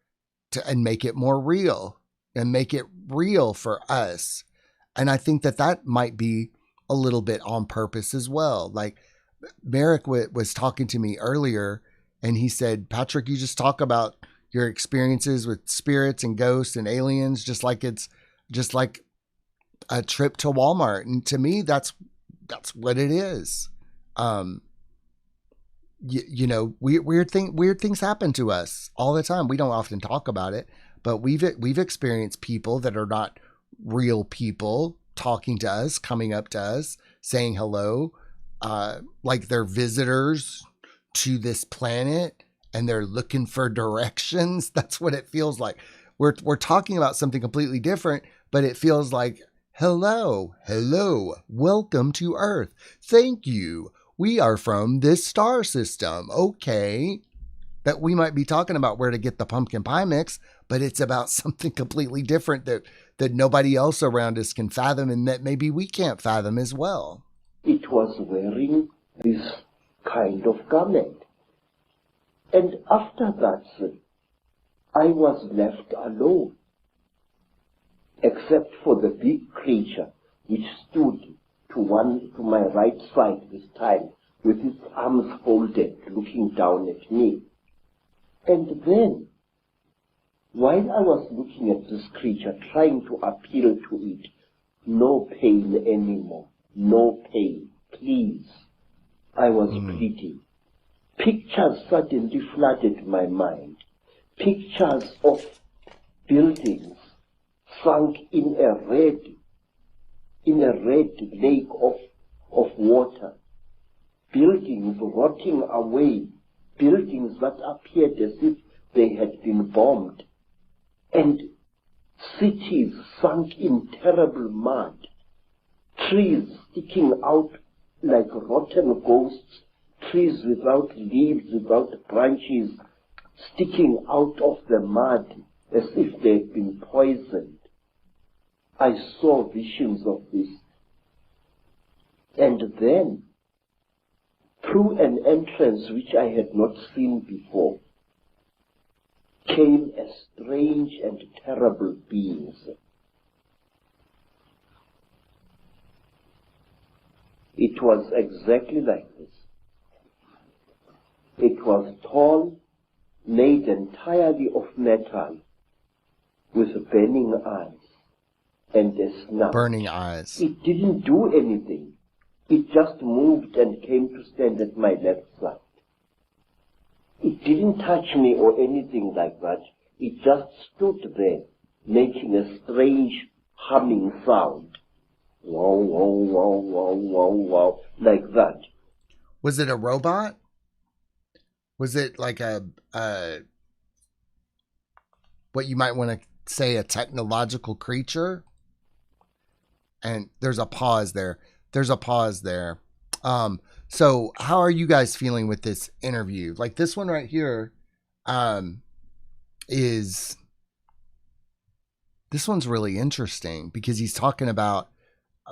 to and make it more real and make it real for us. And I think that might be a little bit on purpose as well. Like Merrick was talking to me earlier, and he said, Patrick, you just talk about your experiences with spirits and ghosts and aliens, just like it's just like a trip to Walmart. And to me, that's what it is. You know, weird things happen to us all the time. We don't often talk about it, but we've experienced people that are not real people talking to us, coming up to us, saying hello, like they're visitors to this planet and they're looking for directions. That's what it feels like. We're talking about something completely different, but it feels like, hello, welcome to Earth. Thank you. We are from this star system. Okay. That we might be talking about where to get the pumpkin pie mix, but it's about something completely different that nobody else around us can fathom, and that maybe we can't fathom as well. It was wearing this kind of garment. And after that, I was left alone, except for the big creature which stood to my right side this time, with its arms folded, looking down at me. And then, while I was looking at this creature, trying to appeal to it, no pain anymore, no pain, please, I was pleading. Pictures suddenly flooded my mind. Pictures of buildings sunk in a red lake of water. Buildings rotting away. Buildings that appeared as if they had been bombed. And cities sunk in terrible mud. Trees sticking out like rotten ghosts. Trees without leaves, without branches, sticking out of the mud as if they had been poisoned. I saw visions of this. And then, through an entrance which I had not seen before, came a strange and terrible being. It was exactly like this. It was tall, made entirely of metal, with burning eyes and a snout. Burning eyes. It didn't do anything. It just moved and came to stand at my left side. It didn't touch me or anything like that. It just stood there, making a strange humming sound. Wow, wow, wow, wow, wow, wow, like that. Was it a robot? Was it like a what you might want to say a technological creature? And there's a pause there. So how are you guys feeling with this interview? Like this one right here, this one's really interesting because he's talking about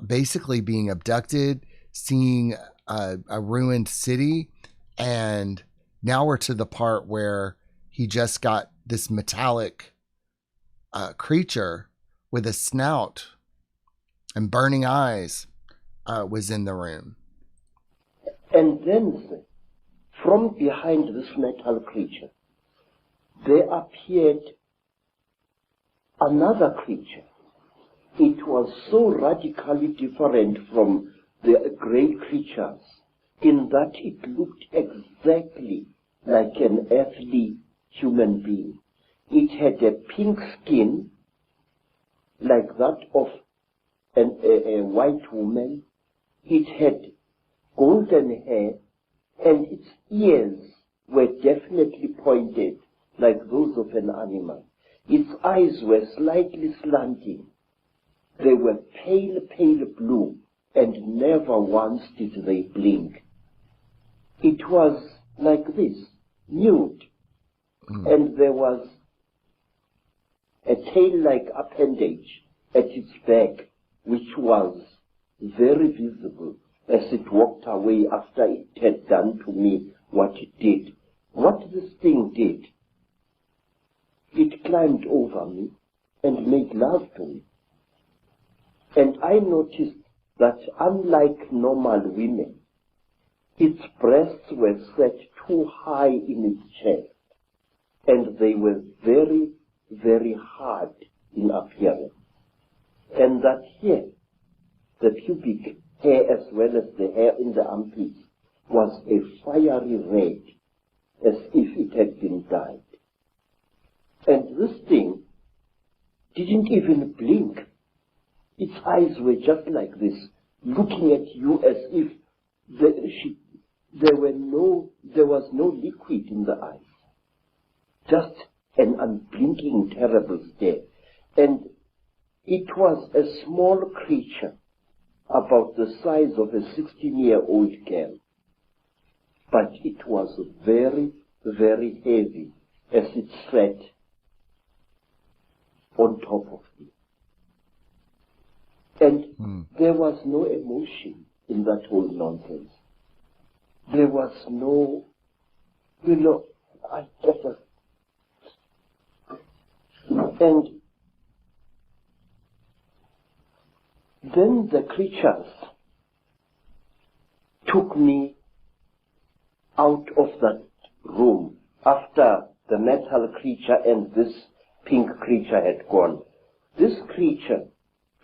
basically being abducted, seeing a ruined city, and now we're to the part where he just got this metallic creature with a snout and burning eyes was in the room. And then, from behind this metal creature, there appeared another creature. It was so radically different from the grey creatures in that it looked exactly like an earthly human being. It had a pink skin like that of a white woman. It had golden hair, and its ears were definitely pointed like those of an animal. Its eyes were slightly slanting. They were pale, pale blue, and never once did they blink. It was like this, nude, and there was a tail-like appendage at its back, which was very visible as it walked away after it had done to me what it did. What this thing did, it climbed over me and made love to me. And I noticed that unlike normal women, its breasts were set too high in its chest, and they were very, very hard in appearance. And that here, the pubic hair as well as the hair in the armpits, was a fiery red, as if it had been dyed. And this thing didn't even blink. Its eyes were just like this, looking at you as if there was no liquid in the eyes. Just an unblinking, terrible stare. And it was a small creature, about the size of a 16-year-old girl. But it was very, very heavy as it sat on top of me. And there was no emotion in that whole nonsense. There was no, and then the creatures took me out of that room after the metal creature and this pink creature had gone. This creature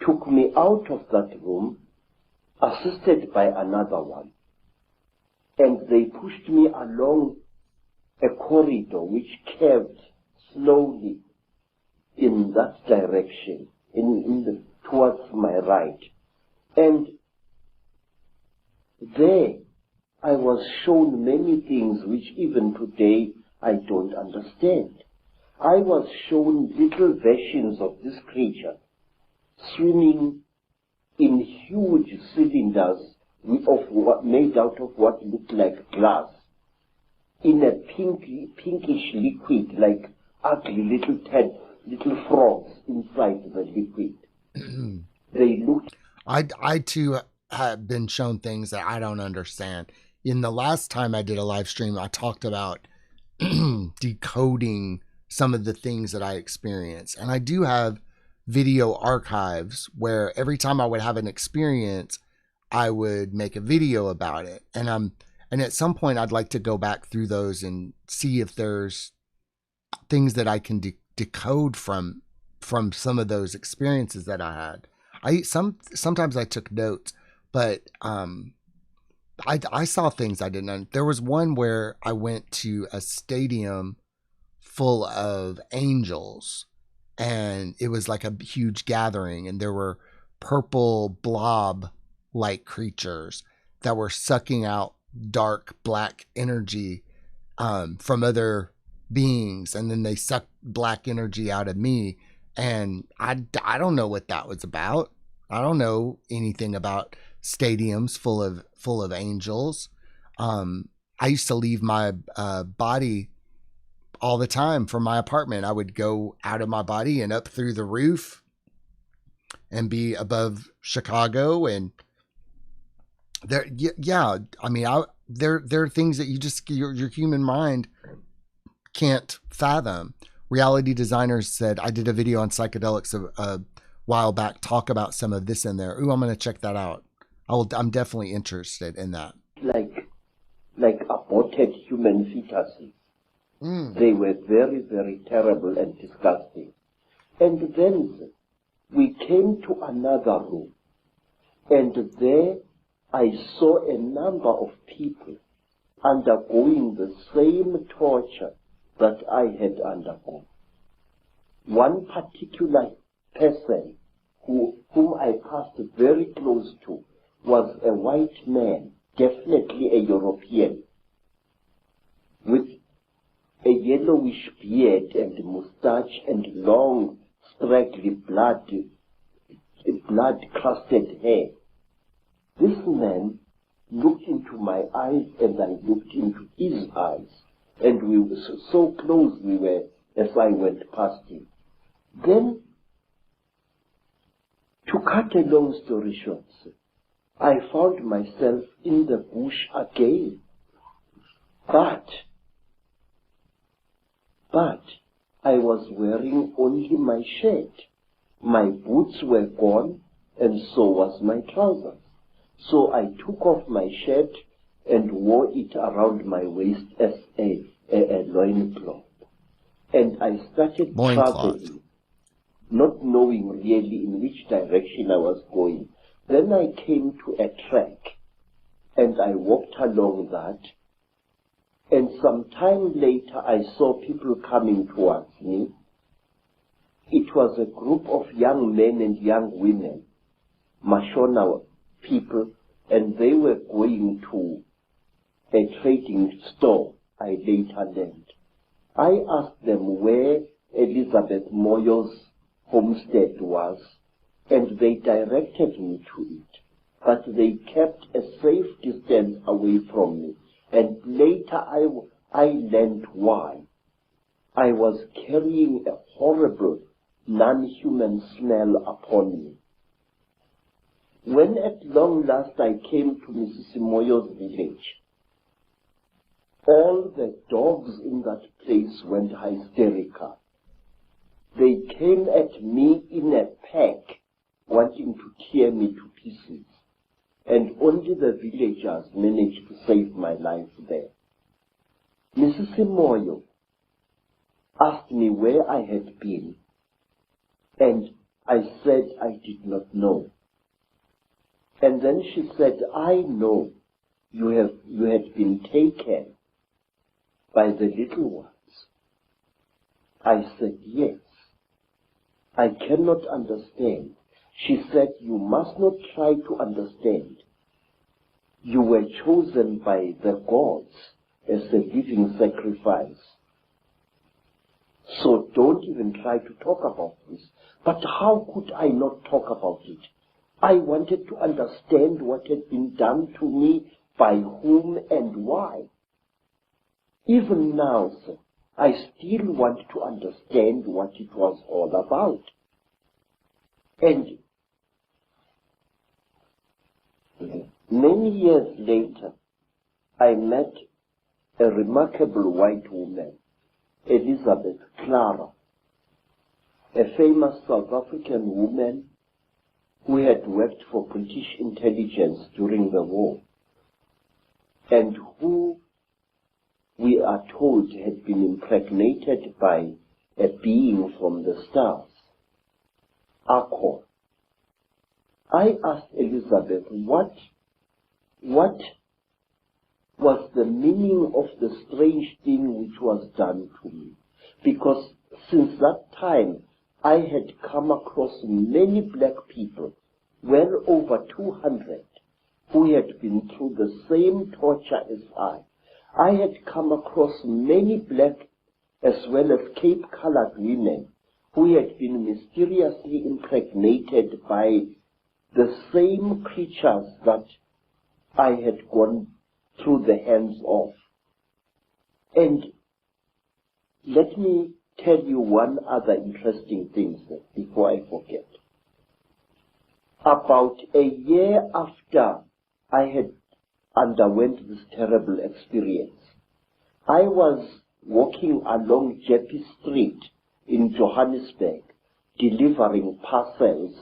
took me out of that room, assisted by another one. And they pushed me along a corridor which curved slowly in that direction, towards my right. And there I was shown many things which even today I don't understand. I was shown little versions of this creature swimming in huge cylinders made out of what looked like glass, in a pinkish liquid, like ugly little frogs inside the liquid. They looked. I too have been shown things that I don't understand. In the last time I did a live stream, I talked about decoding some of the things that I experienced. And I do have video archives where every time I would have an experience, I would make a video about it. And at some point I'd like to go back through those and see if there's things that I can decode from some of those experiences that I had. Sometimes I took notes, but I saw things I didn't know. There was one where I went to a stadium full of angels, and it was like a huge gathering, and there were purple blob like creatures that were sucking out dark black energy from other beings, and then they sucked black energy out of me. And I don't know what that was about. I don't know anything about stadiums full of angels. I used to leave my body all the time from my apartment. I would go out of my body and up through the roof and be above Chicago. And there are things that your human mind can't fathom. Reality Designers said, I did a video on psychedelics a while back, talk about some of this in there. Ooh, I'm going to check that out. I'm definitely interested in that. Like aborted human fetuses. They were very, very terrible and disgusting. And then we came to another room, and there I saw a number of people undergoing the same torture that I had undergone. One particular person whom I passed very close to was a white man, definitely a European, with yellowish beard and moustache and long, straggly blood-crusted hair. This man looked into my eyes and I looked into his eyes, and we were so close we were as I went past him. Then, to cut a long story short, I found myself in the bush again. But I was wearing only my shirt. My boots were gone, and so was my trousers. So I took off my shirt and wore it around my waist as a loincloth. And I started traveling, not knowing really in which direction I was going. Then I came to a track, and I walked along that. And some time later, I saw people coming towards me. It was a group of young men and young women, Mashona people, and they were going to a trading store, I later learned. I asked them where Elizabeth Moyo's homestead was, and they directed me to it. But they kept a safe distance away from me. And later I learned why. I was carrying a horrible, non-human smell upon me. When at long last I came to Mrs. Moyo's village, all the dogs in that place went hysterical. They came at me in a pack, wanting to tear me to pieces. And only the villagers managed to save my life there. Mrs. Moyo asked me where I had been, and I said I did not know. And then she said, I know you had been taken by the little ones. I said, yes. I cannot understand. She said, you must not try to understand. You were chosen by the gods as a living sacrifice. So don't even try to talk about this. But how could I not talk about it? I wanted to understand what had been done to me, by whom and why. Even now, sir, I still want to understand what it was all about. And many years later, I met a remarkable white woman, Elizabeth Clara, a famous South African woman who had worked for British intelligence during the war, and who, we are told, had been impregnated by a being from the stars, Akor. I asked Elizabeth what was the meaning of the strange thing which was done to me, because since that time I had come across many black people, well over 200, who had been through the same torture as I. I had come across many black as well as Cape-colored women who had been mysteriously impregnated by the same creatures that I had gone through the hands of. And let me tell you one other interesting thing, sir, before I forget. About a year after I had underwent this terrible experience, I was walking along Jeppe Street in Johannesburg, delivering parcels,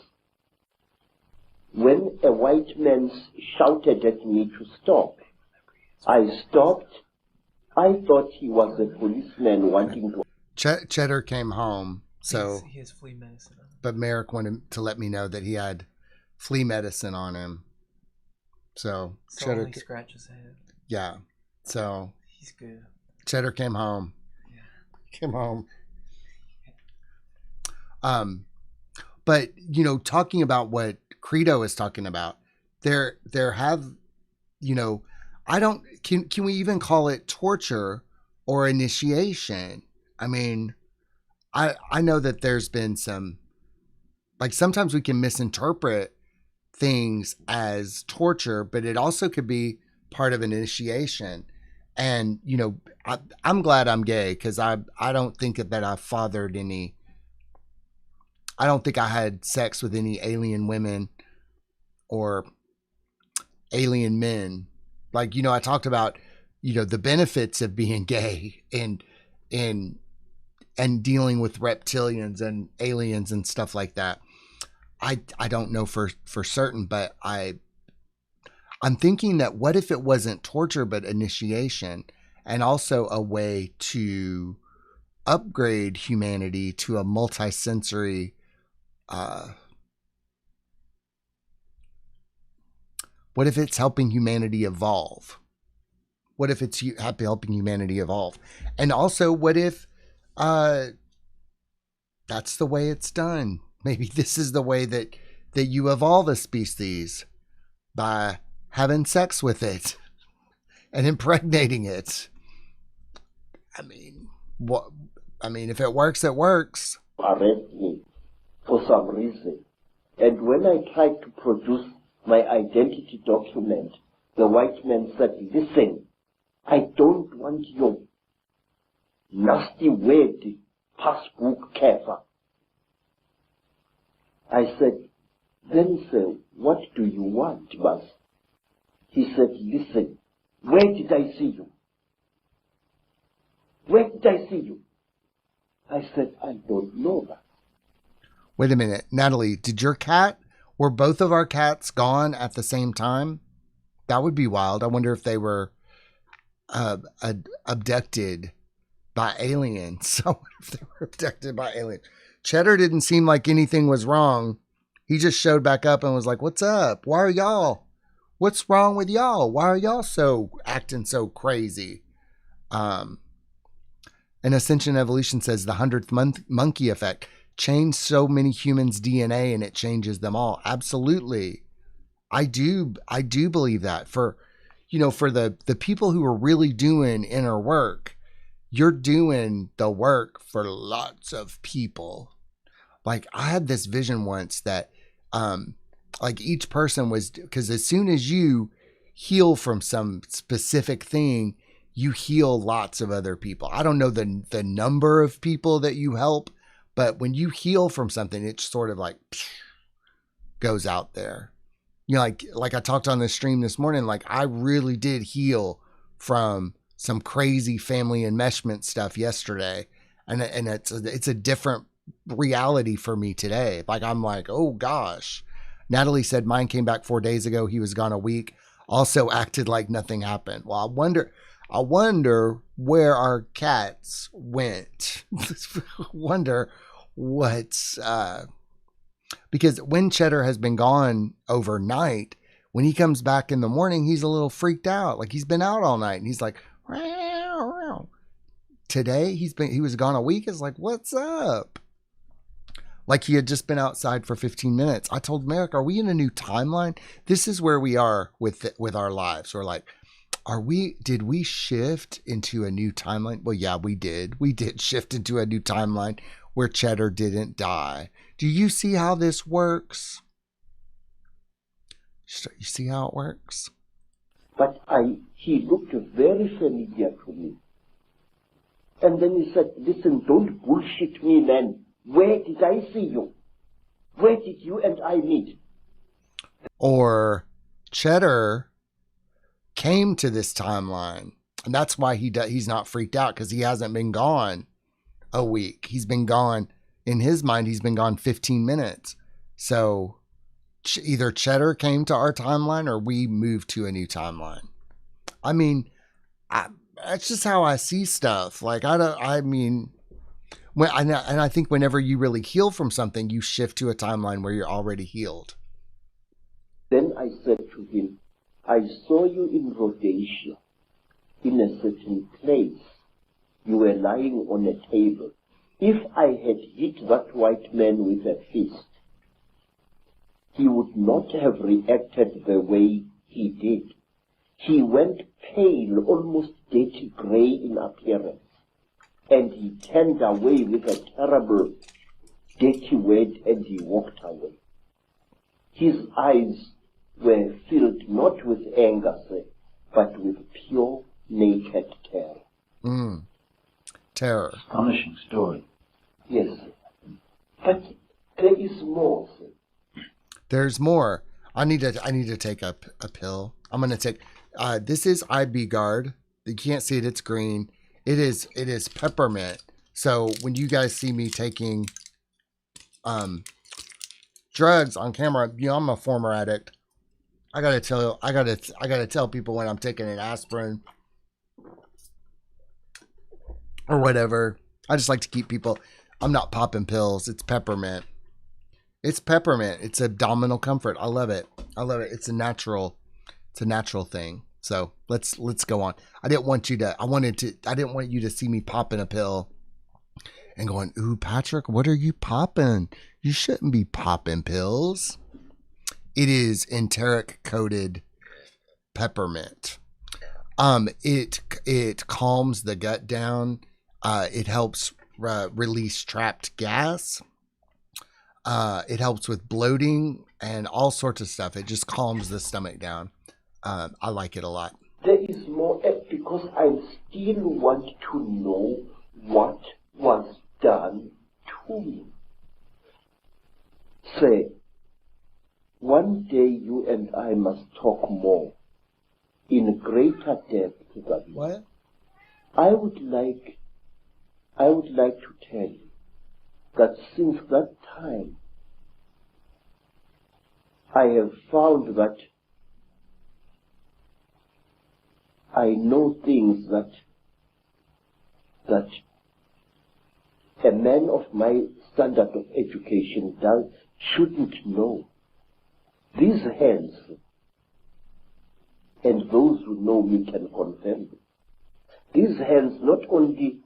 when a white man shouted at me to stop. I stopped. I thought he was a policeman wanting to... Cheddar came home, so he has flea medicine on him. But Merrick wanted to let me know that he had flea medicine on him. So Cheddar only scratch his head. Yeah. So he's good. Cheddar came home. Yeah. Came home. But you know, talking about what Credo is talking about, there have, you know, I don't, can we even call it torture or initiation? I mean, I know that there's been some, like sometimes we can misinterpret things as torture, but it also could be part of an initiation. And, you know, I'm glad I'm gay because I don't think that I fathered any, I don't think I had sex with any alien women or alien men. Like, you know, I talked about, you know, the benefits of being gay and dealing with reptilians and aliens and stuff like that. I don't know for certain, but I'm thinking that what if it wasn't torture but initiation, and also a way to upgrade humanity to a multisensory what if it's helping humanity evolve? What if it's helping humanity evolve? And also, what if that's the way it's done? Maybe this is the way that you evolve a species, by having sex with it and impregnating it. I mean, what? I mean, if it works, it works. Arrest me for some reason. And when I tried to produce my identity document, the white man said, listen, I don't want your nasty word passbook cover. I said, then sir, what do you want, boss? He said, listen, where did I see you? Where did I see you? I said, I don't know that. Wait a minute, Natalie, were both of our cats gone at the same time? That would be wild. I wonder if they were abducted by aliens. I wonder if they were abducted by aliens. Cheddar didn't seem like anything was wrong. He just showed back up and was like, what's up? Why are y'all? What's wrong with y'all? Why are y'all acting so crazy? And Ascension Evolution says the 100th monkey effect changed so many humans' DNA and it changes them all. Absolutely. I do believe that for the people who are really doing inner work, you're doing the work for lots of people. Like I had this vision once that, like each person was, because as soon as you heal from some specific thing, you heal lots of other people. I don't know the number of people that you help, but when you heal from something, it sort of like goes out there. You know, like I talked on the stream this morning, like I really did heal from some crazy family enmeshment stuff yesterday. And it's a different reality for me today. Like, I'm like, oh gosh. Natalie said mine came back 4 days ago. He was gone a week. Also acted like nothing happened. Well, I wonder where our cats went. Wonder what's, because when Cheddar has been gone overnight, when he comes back in the morning, he's a little freaked out. Like he's been out all night and he's like, row, row. Today he was gone a week. It's like, what's up? Like he had just been outside for 15 minutes. I told Merrick, are we in a new timeline? This is where we are with our lives. We're like, did we shift into a new timeline? Well, yeah, we did. We did shift into a new timeline where Cheddar didn't die. Do you see how this works? You see how it works? But he looked very familiar to me. And then he said, listen, don't bullshit me, man. Where did I see you? Where did you and I meet? Or Cheddar came to this timeline. And that's why he's not freaked out, because he hasn't been gone a week. He's been gone, in his mind, he's been gone 15 minutes. So either Cheddar came to our timeline or we moved to a new timeline. I mean, that's just how I see stuff. Like, I think whenever you really heal from something, you shift to a timeline where you're already healed. Then I said to him, I saw you in Rhodesia, in a certain place. You were lying on a table. If I had hit that white man with a fist, he would not have reacted the way he did. He went pale, almost dirty gray in appearance. And he turned away with a terrible, dirty word, and he walked away. His eyes were filled not with anger, sir, but with pure, naked terror. Terror. Astonishing story. Yes, sir. But there is more, sir. There's more. I need to take a pill. I'm gonna take. This is IB Guard. You can't see it. It's green. It is peppermint. So when you guys see me taking drugs on camera, you know I'm a former addict. I gotta tell people when I'm taking an aspirin or whatever. I just like to keep people. I'm not popping pills. It's peppermint. It's peppermint. It's abdominal comfort. I love it. I love it. It's a natural thing. So let's go on. I didn't want you to see me popping a pill and going, ooh, Patrick, what are you popping? You shouldn't be popping pills. It is enteric coated peppermint. It calms the gut down. It helps release trapped gas. It helps with bloating and all sorts of stuff. It just calms the stomach down. I like it a lot. There is more, because I still want to know what was done to me. Say, one day you and I must talk more in greater depth than What? I would like to tell you that since that time, I have found that I know things that a man of my standard of education shouldn't know. These hands, and those who know me can confirm this, these hands not only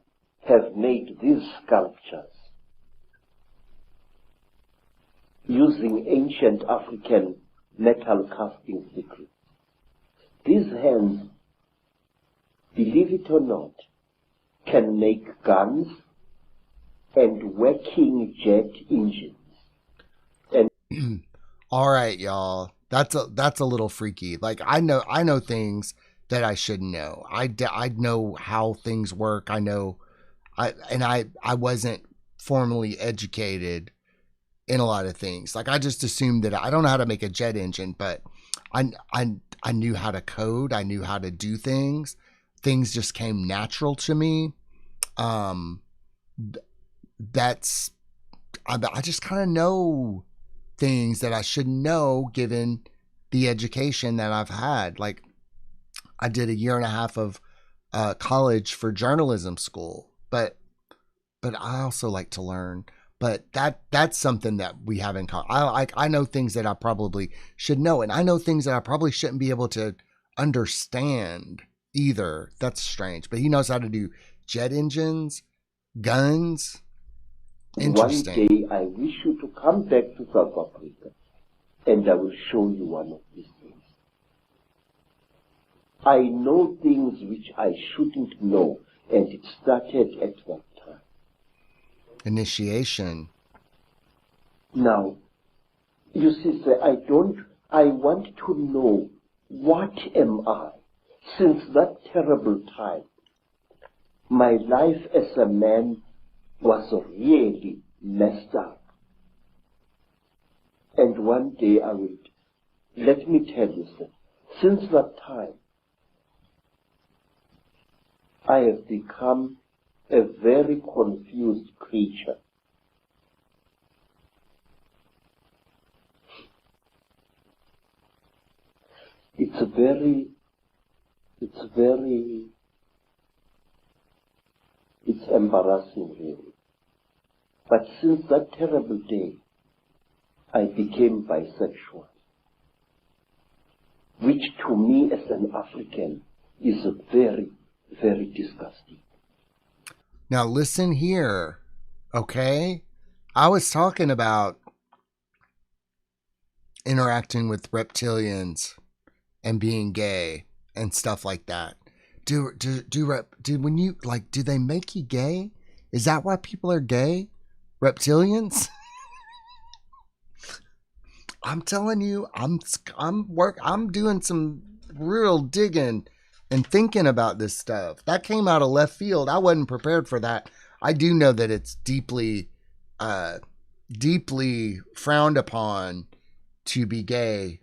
have made these sculptures using ancient African metal casting secrets. These hands, believe it or not, can make guns and working jet engines. And All right, y'all. That's a little freaky. Like I know things that I shouldn't know. I know how things work. I wasn't formally educated in a lot of things. Like I just assumed that I don't know how to make a jet engine, but I knew how to code. I knew how to do things. Things just came natural to me. I just kind of know things that I should know given the education that I've had. Like I did 1.5 years of college for journalism school, but I also like to learn. But that's something that we have in common. I know things that I probably should know, and I know things that I probably shouldn't be able to understand either. That's strange. But he knows how to do jet engines, guns. Interesting. one day I wish you to come back to South Africa, and I will show you one of these things. I know things which I shouldn't know, and it started at that time. Initiation. Now, you see, sir, I want to know, what am I? Since that terrible time, my life as a man was really messed up. And one day let me tell you, sir, since that time, I have become a very confused creature. It's embarrassing, really. But since that terrible day, I became bisexual, which to me as an African is very, very disgusting. Now listen here, okay? I was talking about interacting with reptilians and being gay and stuff like that. when you like, do they make you gay? Is that why people are gay? Reptilians? I'm telling you, I'm doing some real digging and thinking about this stuff. That came out of left field. I wasn't prepared for that. I do know that it's deeply frowned upon to be gay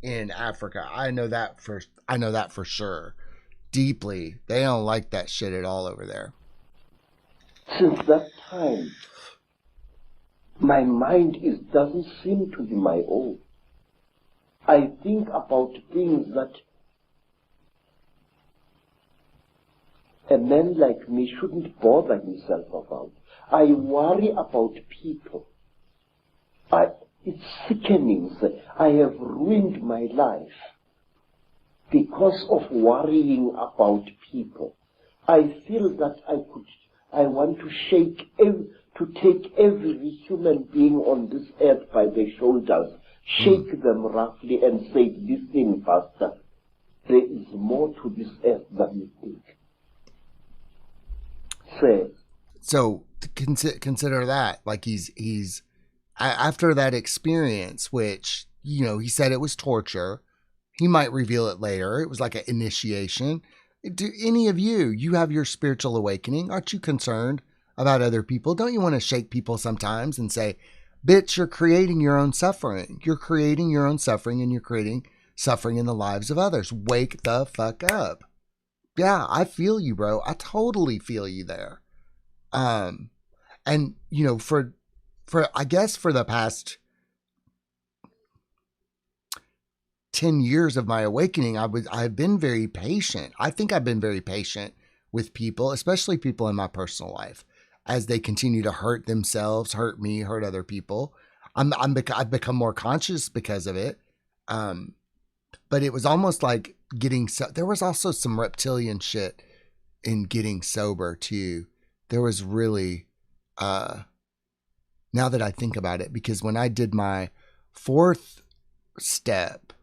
in Africa. I know that for sure. Deeply. They don't like that shit at all over there. Since that time, my mind doesn't seem to be my own. I think about things that a man like me shouldn't bother himself about. I worry about people. It's sickening. I have ruined my life because of worrying about people. I feel that I want to take every human being on this earth by the shoulders, shake them roughly and say, listen, Pastor, there is more to this earth than you think. Say. So consider that, like he's after that experience, which, you know, he said it was torture. He might reveal it later. It was like an initiation. Do any of you have your spiritual awakening? Aren't you concerned about other people? Don't you want to shake people sometimes and say, bitch, you're creating your own suffering. You're creating your own suffering, and you're creating suffering in the lives of others. Wake the fuck up. Yeah, I feel you, bro. I totally feel you there. And you know, for I guess for the past 10 years of my awakening, I've been very patient. I think I've been very patient with people, especially people in my personal life, as they continue to hurt themselves, hurt me, hurt other people. I've become more conscious because of it. But it was almost like there was also some reptilian shit in getting sober too. There was really, now that I think about it, because when I did my 4th step,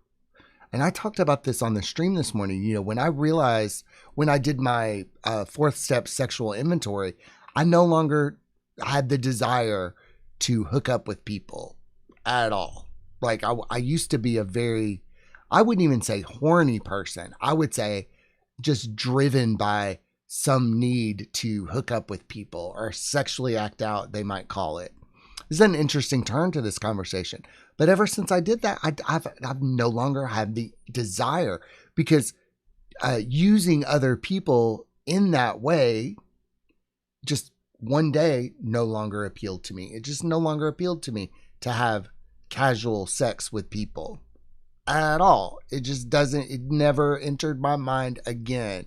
and I talked about this on the stream this morning, you know, when I did my 4th step sexual inventory, I no longer had the desire to hook up with people at all. Like I used to be I wouldn't even say horny person. I would say just driven by some need to hook up with people or sexually act out, they might call it. This is an interesting turn to this conversation. But ever since I did that, I've no longer had the desire, because using other people in that way just one day no longer appealed to me. It just no longer appealed to me to have casual sex with people at all. It never entered my mind again.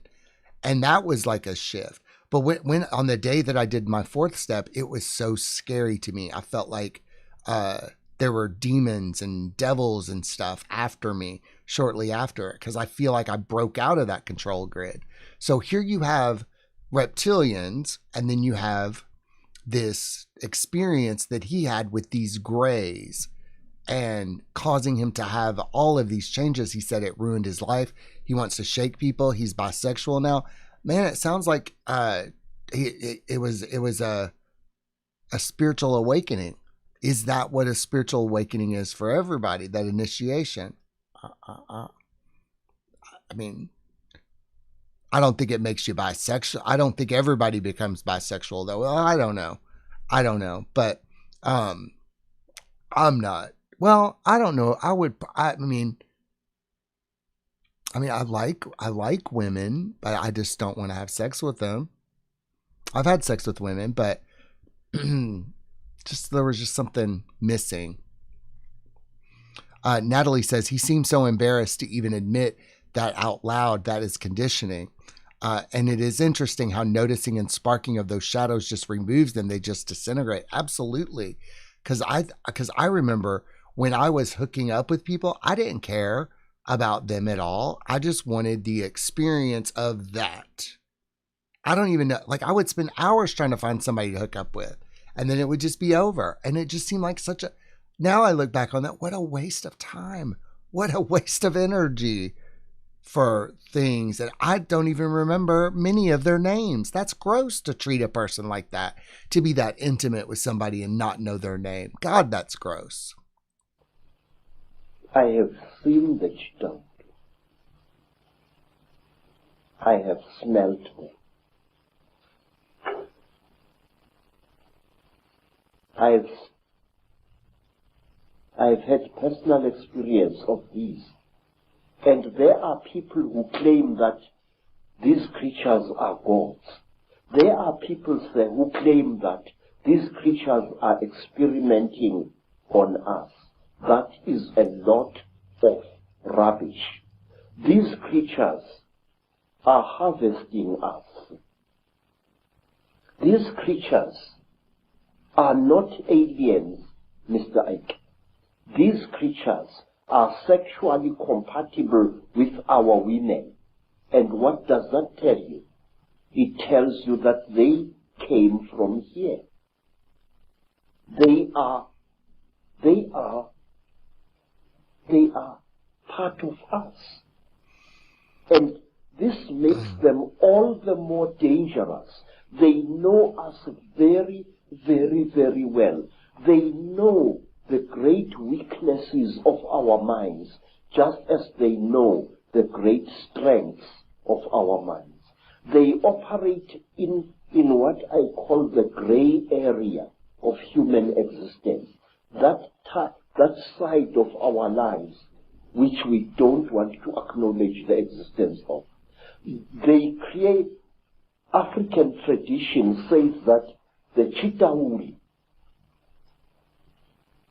And that was like a shift. But when on the day that I did my 4th step, it was so scary to me. I felt like there were demons and devils and stuff after me shortly after it, because I feel like I broke out of that control grid. So here you have reptilians, and then you have this experience that he had with these grays and causing him to have all of these changes. He said it ruined his life. He wants to shake people. He's bisexual now. Man, it sounds like it was a spiritual awakening. Is that what a spiritual awakening is for everybody? That initiation? I mean, I don't think it makes you bisexual. I don't think everybody becomes bisexual, though. Well, I don't know. But I'm not. Well, I don't know. I mean, I like women, but I just don't want to have sex with them. I've had sex with women, but there was just something missing. Natalie says he seems so embarrassed to even admit that out loud. That is conditioning. And it is interesting how noticing and sparking of those shadows just removes them. They just disintegrate. Absolutely. Because I remember when I was hooking up with people, I didn't care about them at all. I just wanted the experience of that. I don't even know. Like, I would spend hours trying to find somebody to hook up with, and then it would just be over. And it just seemed like now I look back on that, what a waste of time. What a waste of energy for things that I don't even remember many of their names. That's gross to treat a person like that, to be that intimate with somebody and not know their name. God, that's gross. I have seen the cheetah. I have smelt them. I've had personal experience of these. And there are people who claim that these creatures are gods. There are people who claim that these creatures are experimenting on us. That is a lot of rubbish. These creatures are harvesting us. These creatures are not aliens, Mr. Ike. These creatures are sexually compatible with our women. And what does that tell you? It tells you that they came from here. They are part of us. And this makes them all the more dangerous. They know us very, very, very well. They know the great weaknesses of our minds, just as they know the great strengths of our minds. They operate in what I call the gray area of human existence, that side of our lives which we don't want to acknowledge the existence of. They create, African tradition says that the Chitauri,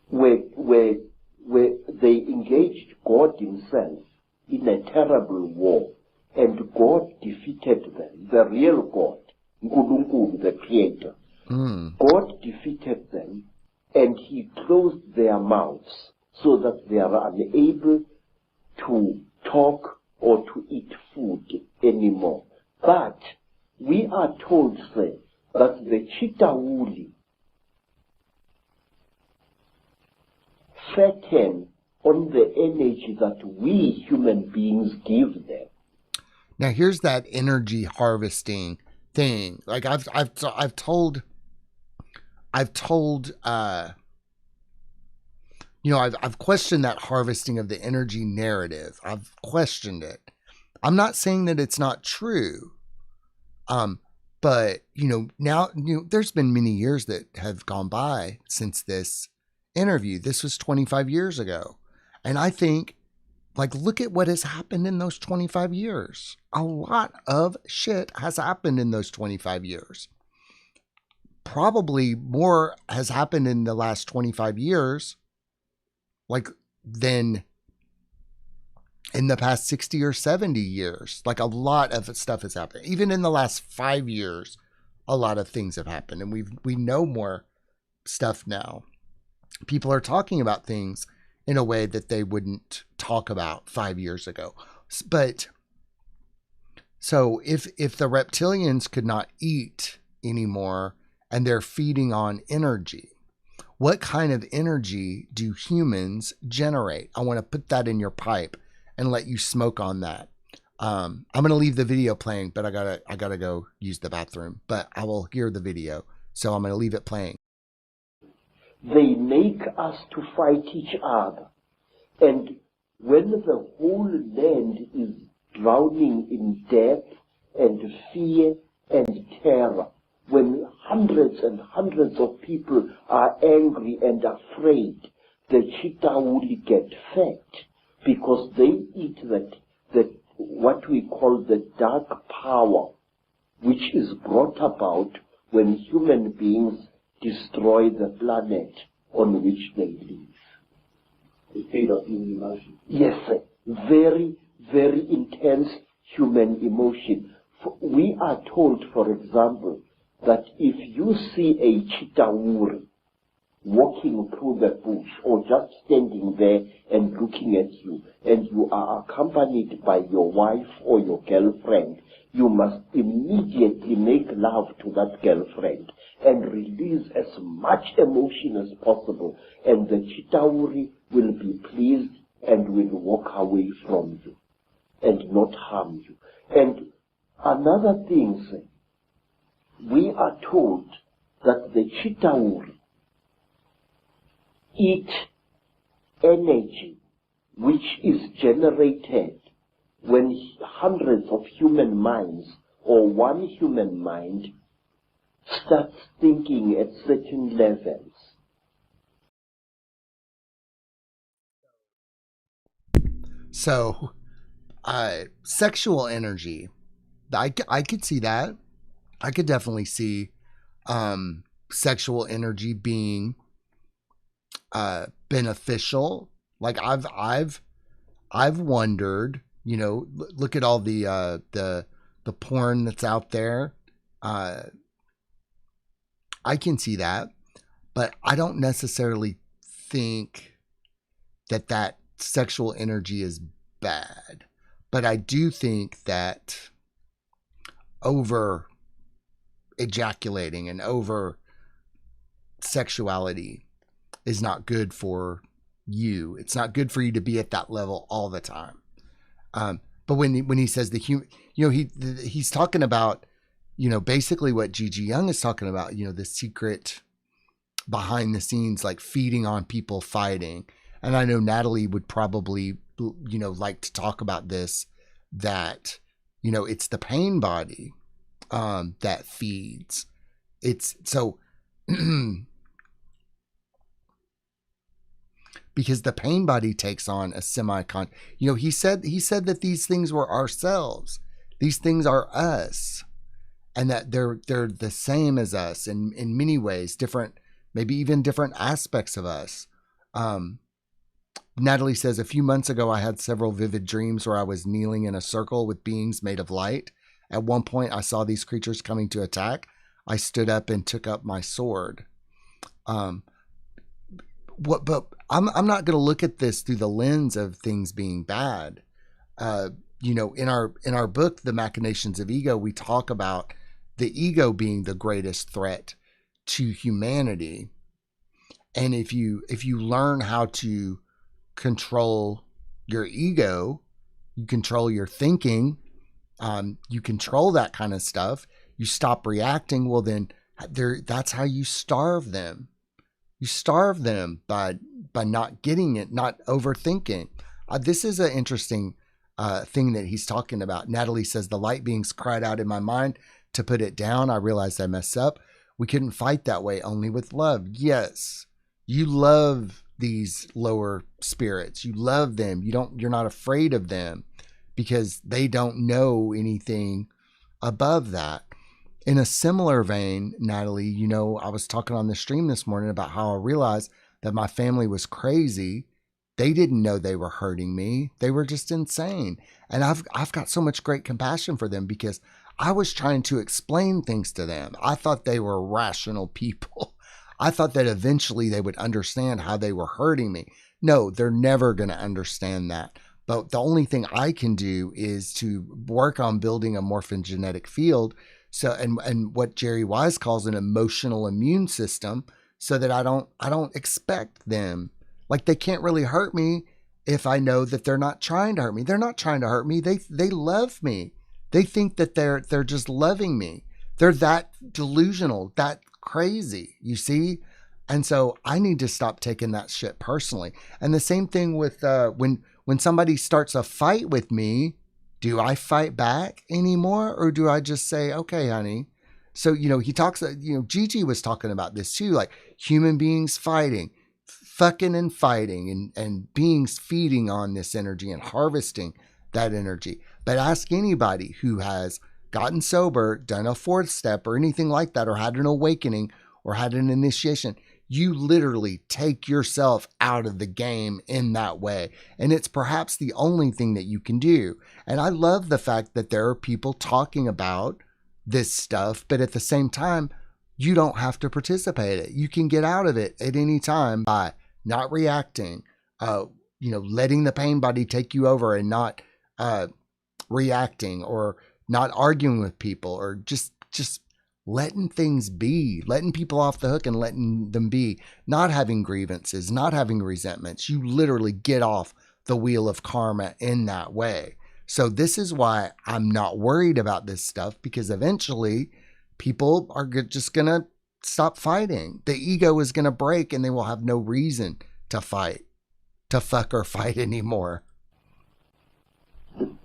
where they engaged God himself in a terrible war, and God defeated them, the real God, Nkulunkulu, the creator. God defeated them, and he closed their mouths so that they are unable to talk or to eat food anymore. But we are told, say, that the Chitauri fatten on the energy that we human beings give them. Now here's that energy harvesting thing. Like I've told I've questioned that harvesting of the energy narrative. I've questioned it. I'm not saying that it's not true. But now there's been many years that have gone by since this interview. This was 25 years ago. And I think, look at what has happened in those 25 years. A lot of shit has happened in those 25 years. Probably more has happened in the last 25 years, than in the past 60 or 70 years. A lot of stuff has happened. Even in the last 5 years, a lot of things have happened. And we know more stuff now. People are talking about things in a way that they wouldn't talk about 5 years ago. But so if the reptilians could not eat anymore and they're feeding on energy, what kind of energy do humans generate? I want to put that in your pipe and let you smoke on that. I'm going to leave the video playing, but I gotta go use the bathroom, but I will hear the video. So I'm going to leave it playing. They make us to fight each other. And when the whole land is drowning in death and fear and terror, when hundreds and hundreds of people are angry and afraid, the Chitauri get fed because they eat that what we call the dark power, which is brought about when human beings destroy the planet on which they live. They feed off human emotion. Yes, very, very intense human emotion. We are told, for example, that if you see a Chitauri walking through the bush or just standing there and looking at you, and you are accompanied by your wife or your girlfriend, you must immediately make love to that girlfriend and release as much emotion as possible, and the Chitauri will be pleased and will walk away from you. and not harm you. And another thing, sir, we are told that the Chitauri eat energy which is generated when hundreds of human minds or one human mind starts thinking at certain levels. So, sexual energy, I could see that. I could definitely see sexual energy being beneficial. Like I've wondered, you know, look at all the porn that's out there. I can see that, but I don't necessarily think that sexual energy is bad. But I do think that over ejaculating and over sexuality is not good for you. It's not good for you to be at that level all the time. But when he says the human, you know, he's talking about, you know, basically what Gigi Young is talking about, you know, the secret behind the scenes, like feeding on people fighting. And I know Natalie would probably, you know, like to talk about this, that, you know, it's the pain body that feeds. It's so because the pain body takes on a semi-con, you know, he said that these things were ourselves. These things are us, and that they're the same as us in many ways, different, maybe even different aspects of us. Natalie says, a few months ago, I had several vivid dreams where I was kneeling in a circle with beings made of light. At one point, I saw these creatures coming to attack. I stood up and took up my sword. But I'm not going to look at this through the lens of things being bad. You know, in our book, The Machinations of Ego, we talk about the ego being the greatest threat to humanity. And if you learn how to control your ego, you control your thinking, you control that kind of stuff, you stop reacting, well then that's how you starve them. You starve them by not getting it, not overthinking. This is an interesting thing that he's talking about. Natalie says, the light beings cried out in my mind to put it down. I realized I messed up. We couldn't fight that way, only with love. Yes, you love these lower spirits. You love them. You're not afraid of them because they don't know anything above that. In a similar vein, Natalie, you know, I was talking on the stream this morning about how I realized that my family was crazy. They didn't know they were hurting me. They were just insane. And I've got so much great compassion for them because I was trying to explain things to them. I thought they were rational people. I thought that eventually they would understand how they were hurting me. No, they're never going to understand that. But the only thing I can do is to work on building a morphogenetic field. So, and what Jerry Wise calls an emotional immune system, so that I don't expect them. Like, they can't really hurt me if I know that they're not trying to hurt me. They're not trying to hurt me. They love me. They think that they're just loving me. They're that delusional, that crazy, you see? And so I need to stop taking that shit personally. And the same thing with when somebody starts a fight with me, do I fight back anymore? Or do I just say, okay, honey? So, you know, he talks, you know, Gigi was talking about this too, like human beings fighting, fucking and fighting, and beings feeding on this energy and harvesting that energy. But ask anybody who has gotten sober, done a fourth step or anything like that, or had an awakening or had an initiation. You literally take yourself out of the game in that way. And it's perhaps the only thing that you can do. And I love the fact that there are people talking about this stuff, but at the same time, you don't have to participate in it. You can get out of it at any time by not reacting, you know, letting the pain body take you over and not reacting, or not arguing with people, or just letting things be, letting people off the hook and letting them be, not having grievances, not having resentments. You literally get off the wheel of karma in that way. So this is why I'm not worried about this stuff, because eventually people are just going to stop fighting. The ego is going to break and they will have no reason to fight, to fuck or fight anymore.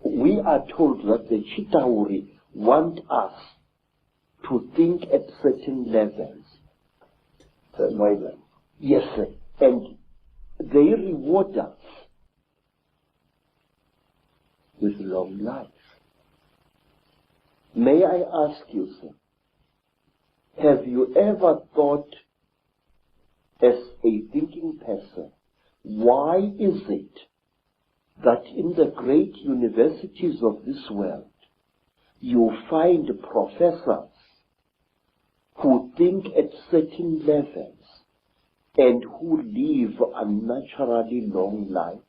We are told that the Chitauri want us to think at certain levels. Yes, sir. And they reward us with long life. May I ask you, sir, have you ever thought, as a thinking person, why is it that in the great universities of this world you find professors who think at certain levels and who live unnaturally long lives?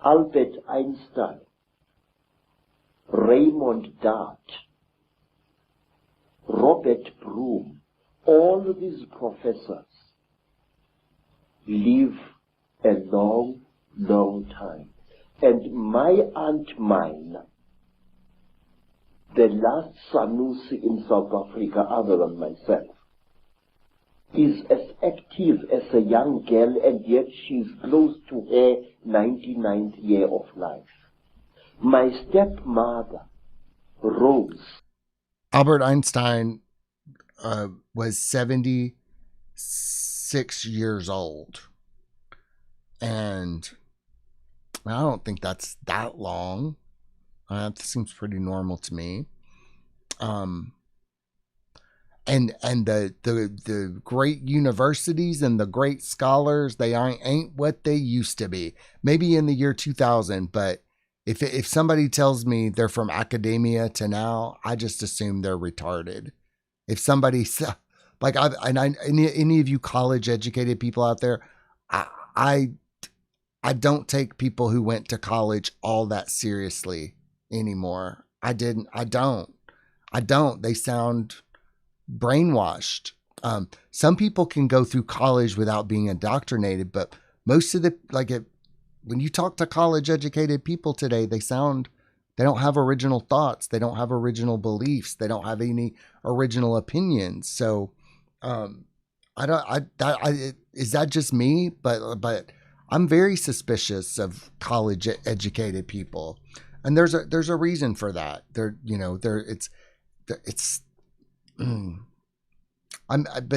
Albert Einstein, Raymond Dart, Robert Broom, all these professors live a long, long time. And my Aunt Mine, the last Sanusi in South Africa other than myself, is as active as a young girl, and yet she's close to her 99th year of life. My stepmother, Rose. Albert Einstein was 76 years old. And I don't think that's that long. That seems pretty normal to me. And the great universities and the great scholars, they ain't what they used to be. Maybe in the year 2000, but if somebody tells me they're from academia to now, I just assume they're retarded. If somebody like any of you college educated people out there, I don't take people who went to college all that seriously anymore. I don't. They sound brainwashed. Some people can go through college without being indoctrinated, but most of when you talk to college educated people today, they don't have original thoughts. They don't have original beliefs. They don't have any original opinions. So, is that just me? But I'm very suspicious of college educated people. And there's a reason for that. But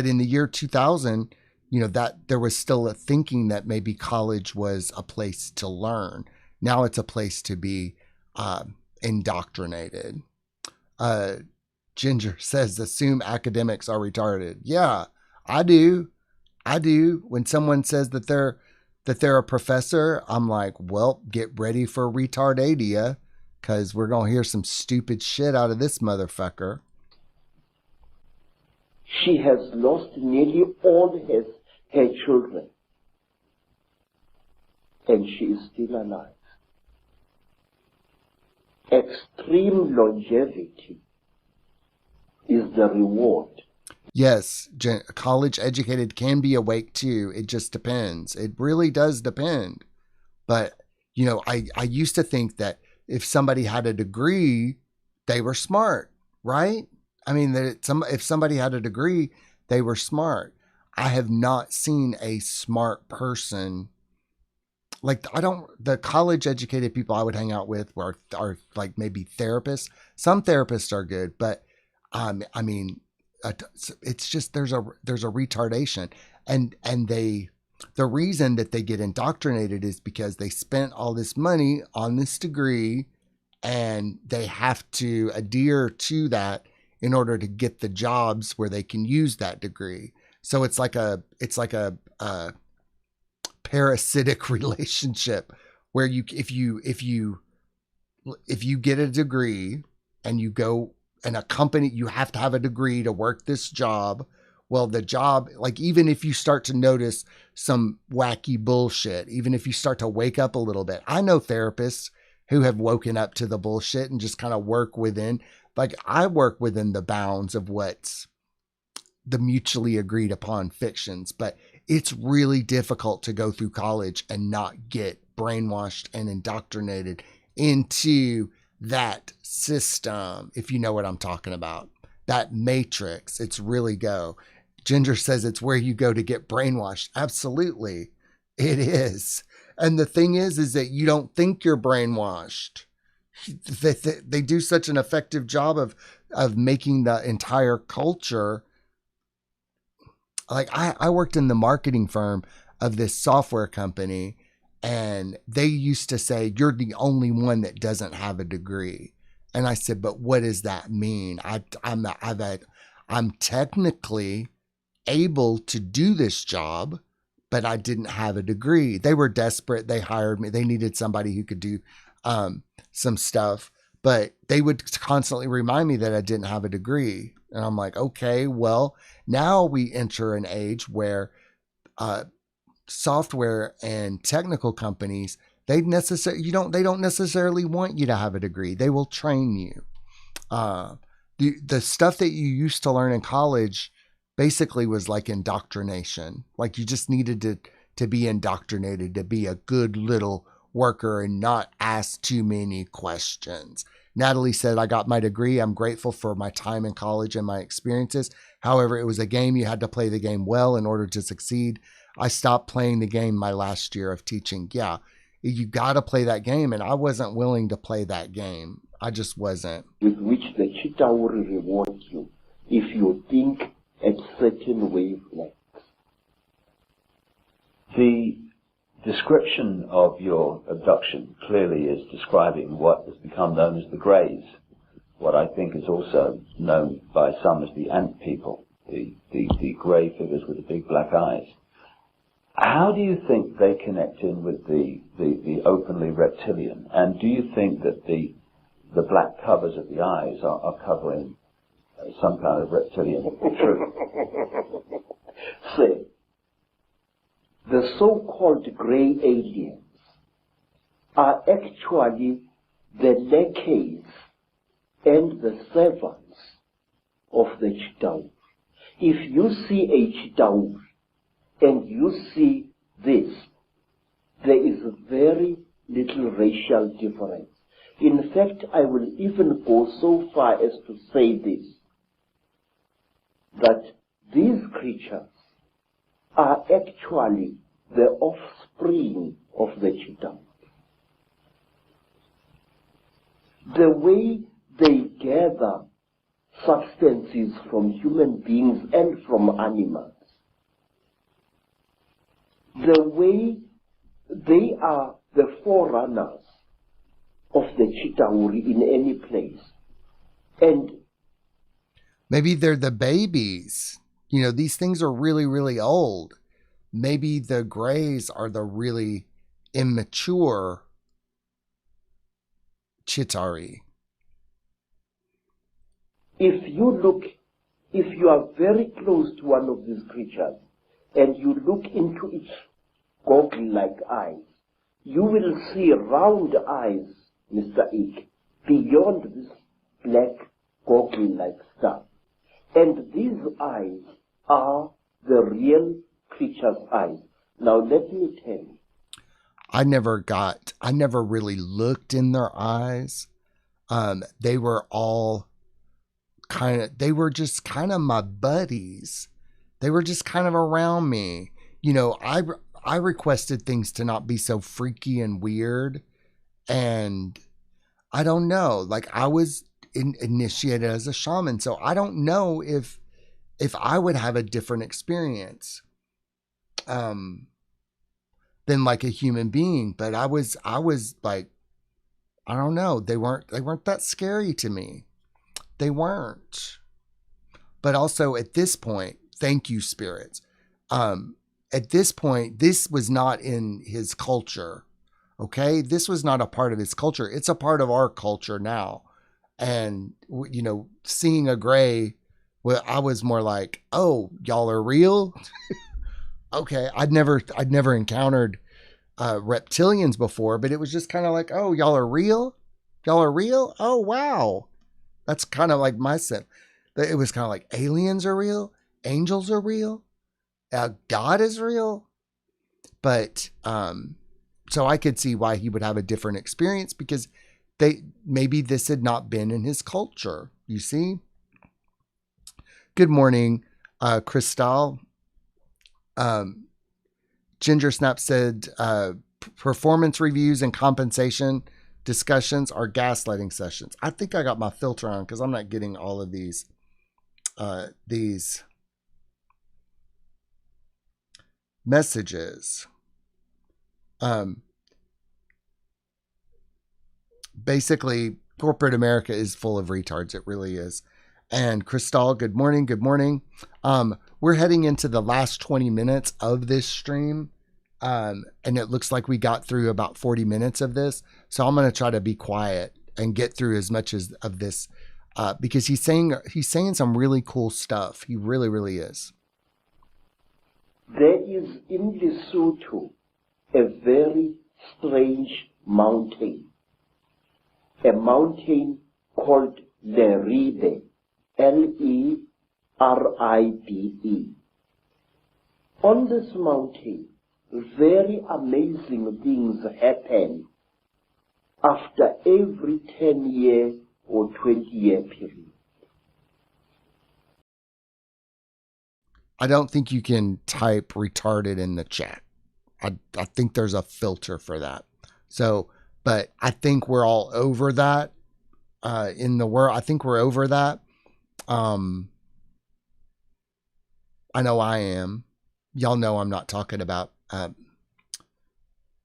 in the year 2000, that there was still a thinking that maybe college was a place to learn. Now it's a place to be indoctrinated. Ginger says, assume academics are retarded. Yeah, I do. When someone says that they're a professor, I'm like, well, get ready for retardadia, because we're going to hear some stupid shit out of this motherfucker. She has lost nearly all her children, and she is still alive. Extreme longevity is the reward. Yes, college educated can be awake too. It just depends. It really does depend. But, I used to think that if somebody had a degree, they were smart, right? I mean, if somebody had a degree, they were smart. I have not seen a smart person. The college educated people I would hang out with are like maybe therapists. Some therapists are good, but it's just there's a retardation, and the reason that they get indoctrinated is because they spent all this money on this degree, and they have to adhere to that in order to get the jobs where they can use that degree. So it's like a parasitic relationship where if you get a degree and you go in a company, you have to have a degree to work this job. Well, the job, even if you start to notice some wacky bullshit, even if you start to wake up a little bit, I know therapists who have woken up to the bullshit and just kind of work within, I work within the bounds of what's the mutually agreed upon fictions, but it's really difficult to go through college and not get brainwashed and indoctrinated into that system, if you know what I'm talking about. That matrix, it's really go. Ginger says it's where you go to get brainwashed. Absolutely, it is. And the thing is that you don't think you're brainwashed. They do such an effective job of making the entire culture. Like I worked in the marketing firm of this software company, and they used to say, you're the only one that doesn't have a degree. And I said, but what does that mean? I'm technically able to do this job, but I didn't have a degree. They were desperate. They hired me. They needed somebody who could do some stuff, but they would constantly remind me that I didn't have a degree. And I'm like, okay, well, now we enter an age where software and technical companies, they don't necessarily want you to have a degree. They will train you. The stuff that you used to learn in college basically was like indoctrination. Like you just needed to be indoctrinated to be a good little worker and not ask too many questions. Natalie said, I got my degree. I'm grateful for my time in college and my experiences. However, it was a game. You had to play the game well in order to succeed. I stopped playing the game my last year of teaching. Yeah, you got to play that game. And I wasn't willing to play that game. I just wasn't. With which the cheetah will reward you if you think at certain wavelengths. The description of your abduction clearly is describing what has become known as the Greys, what I think is also known by some as the ant people, the grey figures with the big black eyes. How do you think they connect in with the openly reptilian? And do you think that the black covers of the eyes are covering some kind of reptilian truth? Say, the so-called grey aliens are actually the lackeys and the servants of the cheetah. If you see a cheetah and you see this, there is very little racial difference. In fact, I will even go so far as to say this, that these creatures are actually the offspring of the cheetah. The way they gather substances from human beings and from animals, the way they are the forerunners of the cheetah in any place. And maybe they're the babies. You know, these things are really, really old. Maybe the Greys are the really immature Chitari. if you are very close to one of these creatures and you look into its goggle-like eyes, you will see round eyes, Mr. Ike, beyond this black goggle-like stuff. And these eyes are the real creature's eyes. Now let me tell you. I never really looked in their eyes. They were all they were just kind of my buddies. They were just kind of around me. You know, I requested things to not be so freaky and weird. And I don't know, like I was initiated as a shaman. So I don't know if I would have a different experience than like a human being. But I was like, I don't know. They weren't that scary to me. They weren't. But also at this point, thank you, spirits. At this point, this was not in his culture. Okay. This was not a part of his culture. It's a part of our culture now. And, you know, seeing a gray, well, I was more like, oh, y'all are real. Okay. I'd never encountered reptilians before, but it was just kind of like, oh, y'all are real. Y'all are real. Oh, wow. That's kind of like my sense. It was kind of like aliens are real. Angels are real. God is real. But, so I could see why he would have a different experience because maybe this had not been in his culture. You see? Good morning, Crystal. Ginger Snap said, performance reviews and compensation discussions are gaslighting sessions. I think I got my filter on because I'm not getting all of these messages. Basically, corporate America is full of retards. It really is. And Crystal, good morning. Good morning. We're heading into the last 20 minutes of this stream. And it looks like we got through about 40 minutes of this. So I'm going to try to be quiet and get through as much of this, because he's saying some really cool stuff. He really, really is. There is in Lesotho a very strange mountain. A mountain called Leribe, Leribe. On this mountain, very amazing things happen after every 10-year or 20-year period. I don't think you can type retarded in the chat. I think there's a filter for that. So, but I think we're all over that in the world. I think we're over that. I know I am. Y'all know I'm not talking about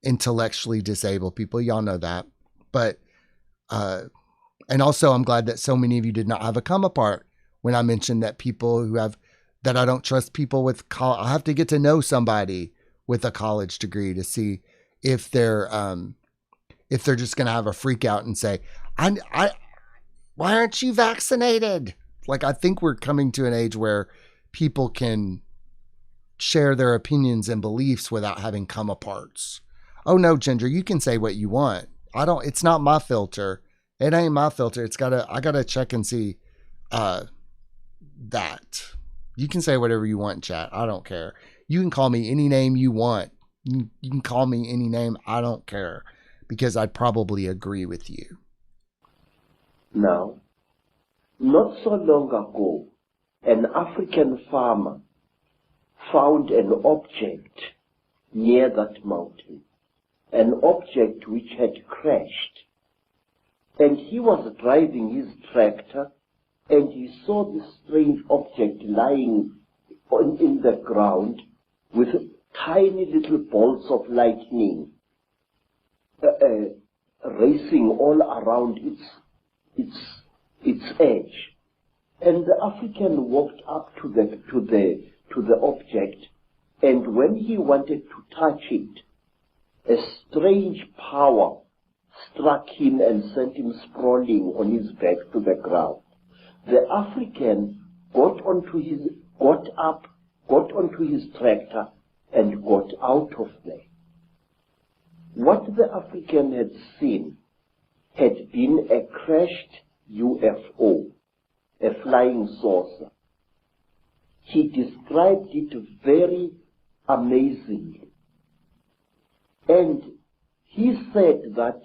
intellectually disabled people. Y'all know that. But, and also I'm glad that so many of you did not have a come apart when I mentioned that people who have, that I don't trust people with, I have to get to know somebody with a college degree to see if they're just going to have a freak out and say, why aren't you vaccinated? Like, I think we're coming to an age where people can share their opinions and beliefs without having come aparts. Oh no, Ginger, you can say what you want. It's not my filter. It ain't my filter. I gotta check and see, that. You can say whatever you want, chat. I don't care. You can call me any name you want. You can call me any name. I don't care, because I'd probably agree with you. Now, not so long ago, an African farmer found an object near that mountain, an object which had crashed. And he was driving his tractor, and he saw this strange object lying in the ground with tiny little bolts of lightning racing all around its edge. And the African walked up to the object, and when he wanted to touch it, a strange power struck him and sent him sprawling on his back to the ground. The African got onto his tractor and got out of there. What the African had seen had been a crashed UFO, a flying saucer. He described it very amazingly. And he said that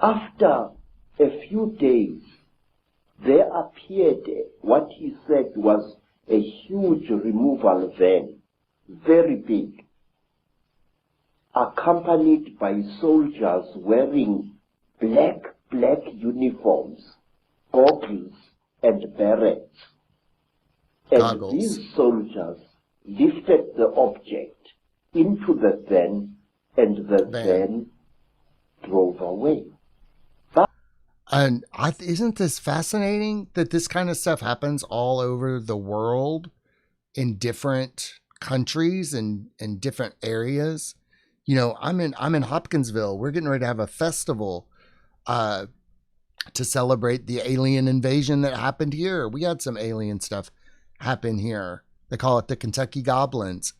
after a few days, there appeared what he said was a huge removal van, very big, accompanied by soldiers wearing black uniforms, goggles, and berets. And Goggles. these soldiers lifted the object into the van, and the van drove away. And isn't this fascinating that this kind of stuff happens all over the world in different countries and in different areas? You know, I'm in Hopkinsville. We're getting ready to have a festival to celebrate the alien invasion that happened here. We had some alien stuff happen here. They call it the Kentucky Goblins.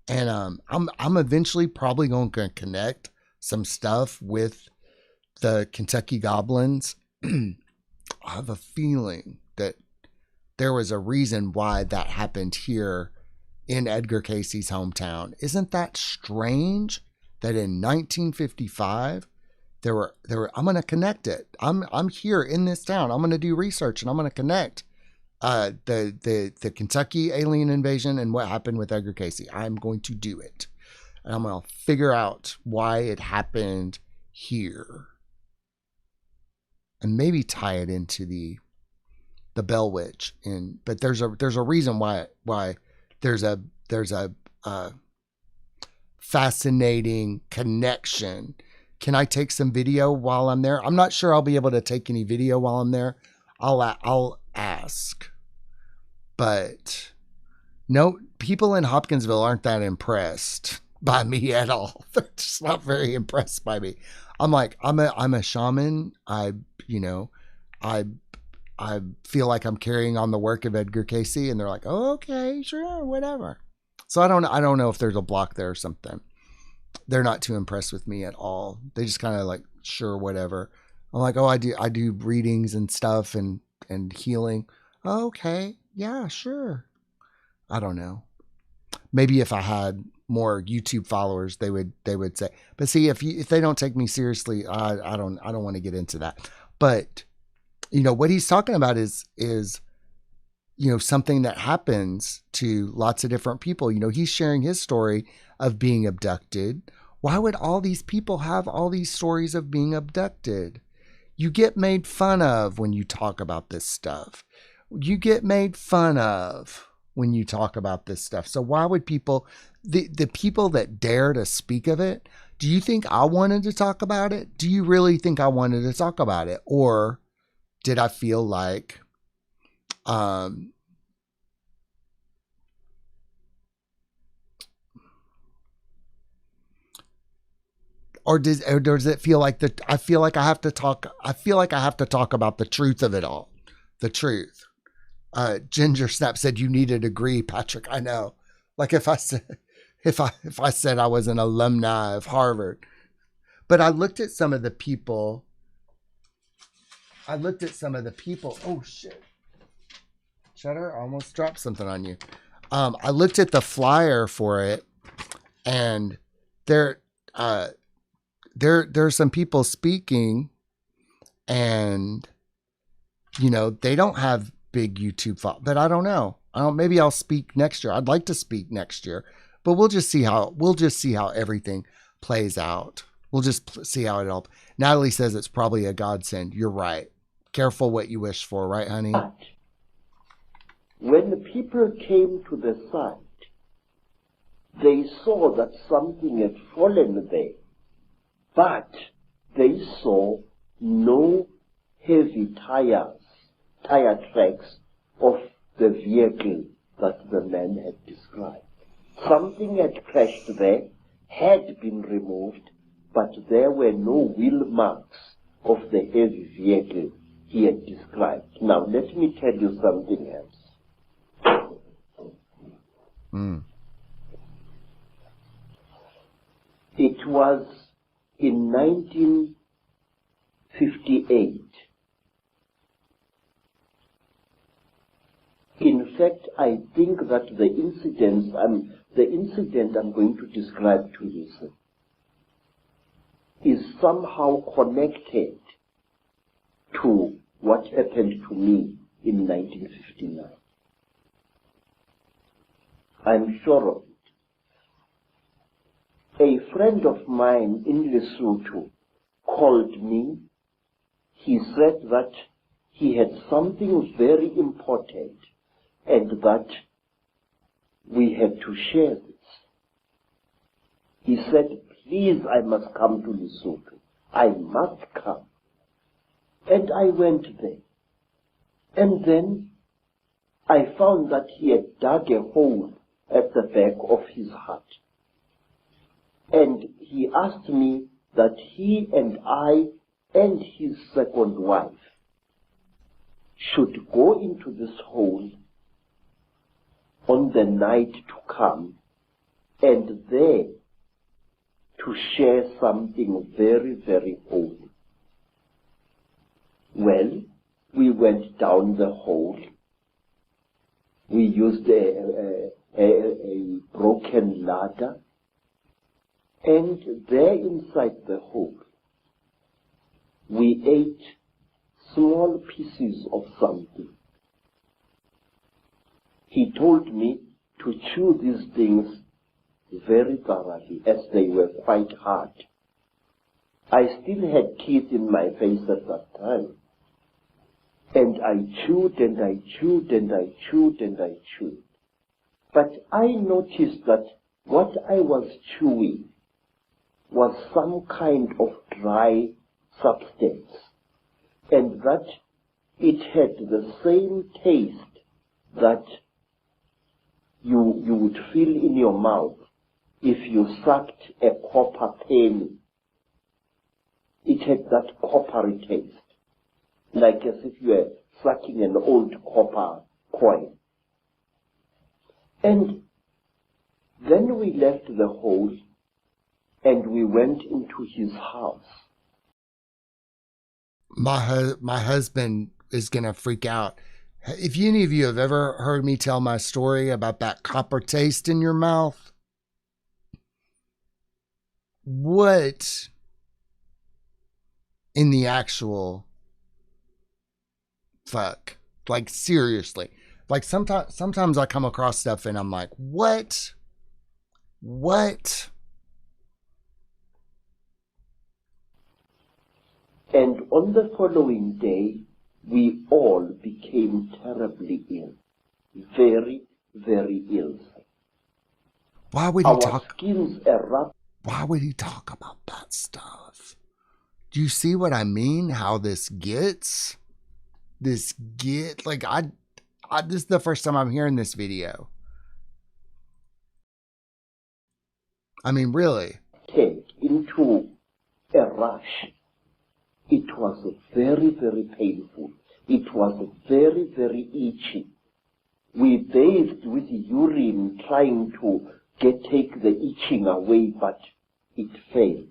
And I'm eventually probably going to connect some stuff with the Kentucky Goblins. I have a feeling that there was a reason why that happened here in Edgar Casey's hometown. Isn't that strange that in 1955, I'm going to connect it. I'm here in this town. I'm going to do research and I'm going to connect the Kentucky alien invasion and what happened with Edgar Casey. I'm going to do it. And I'm going to figure out why it happened here. And maybe tie it into the Bell Witch. But there's a reason why there's a fascinating connection. Can I take some video while I'm there? I'm not sure I'll be able to take any video while I'm there. I'll ask. But no, people in Hopkinsville aren't that impressed by me at all. They're just not very impressed by me. I'm like, I'm a shaman. I feel like I'm carrying on the work of Edgar Casey, and they're like, oh, okay, sure, whatever. So I don't know if there's a block there or something. They're not too impressed with me at all. They just kind of like, sure, whatever. I'm like, oh, I do readings and stuff and healing. Oh, okay, yeah, sure. I don't know. Maybe if I had more YouTube followers, they would say. But see, if they don't take me seriously, I don't want to get into that. But what he's talking about is something that happens to lots of different people. He's sharing his story of being abducted. Why would all these people have all these stories of being abducted? You get made fun of when you talk about this stuff. You get made fun of when you talk about this stuff. So why would people, the people that dare to speak of it, do you think I wanted to talk about it? Do you really think I wanted to talk about it? Or did I feel like, or does it feel like I feel like I have to talk about the truth of it all, the truth. Ginger Snap said you need a degree, Patrick. I know. Like if I said I was an alumni of Harvard, but I looked at some of the people. Oh shit! Shutter, I almost dropped something on you. I looked at the flyer for it, and there's some people speaking, and they don't have big YouTube followers, but I don't know. Maybe I'll speak next year. I'd like to speak next year, but we'll just see how everything plays out. We'll just see how it all. Natalie says it's probably a godsend. You're right. Careful what you wish for, right, honey? But when the people came to the site, they saw that something had fallen there, but they saw no heavy tire tracks of the vehicle that the man had described. Something had crashed there, had been removed, but there were no wheel marks of the heavy vehicle he had described. Now, let me tell you something else. It was in 1958. In fact, I think that the incident I'm going to describe to you, sir, is somehow connected to what happened to me in 1959. I'm sure of it. A friend of mine in Lesotho called me. He said that he had something very important and that we had to share this. He said, please, I must come to Lesotho. I must come. And I went there. And then I found that he had dug a hole at the back of his hut. And he asked me that he and I and his second wife should go into this hole on the night to come and there to share something very, very holy. Well, we went down the hole. We used a broken ladder, and there inside the hole, we ate small pieces of something. He told me to chew these things very thoroughly, as they were quite hard. I still had teeth in my face at that time. And I chewed and I chewed and I chewed and I chewed. But I noticed that what I was chewing was some kind of dry substance, and that it had the same taste that you would feel in your mouth if you sucked a copper penny. It had that coppery taste, like as if you were sucking an old copper coin. And then we left the hole and we went into his house. My husband is going to freak out. If any of you have ever heard me tell my story about that copper taste in your mouth, what in the actual fuck? Like, seriously. Like, sometimes I come across stuff and I'm like, what? What? And on the following day, we all became terribly ill. Very, very ill. Why would he Our talk? skins erupted. Why would he talk about that stuff? Do you see what I mean? How this gets? This is the first time I'm hearing this video. I mean, really. Into a rush. It was very, very painful. It was very, very itchy. We bathed with urine trying to take the itching away, but it failed.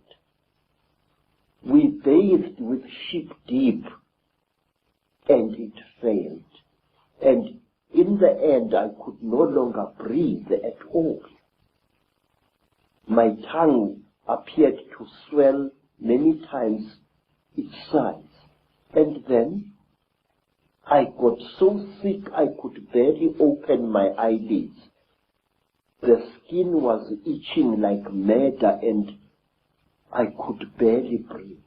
We bathed with sheep dip, and it failed. And in the end, I could no longer breathe at all. My tongue appeared to swell many times its size. And then I got so sick I could barely open my eyelids. The skin was itching like mad and I could barely breathe.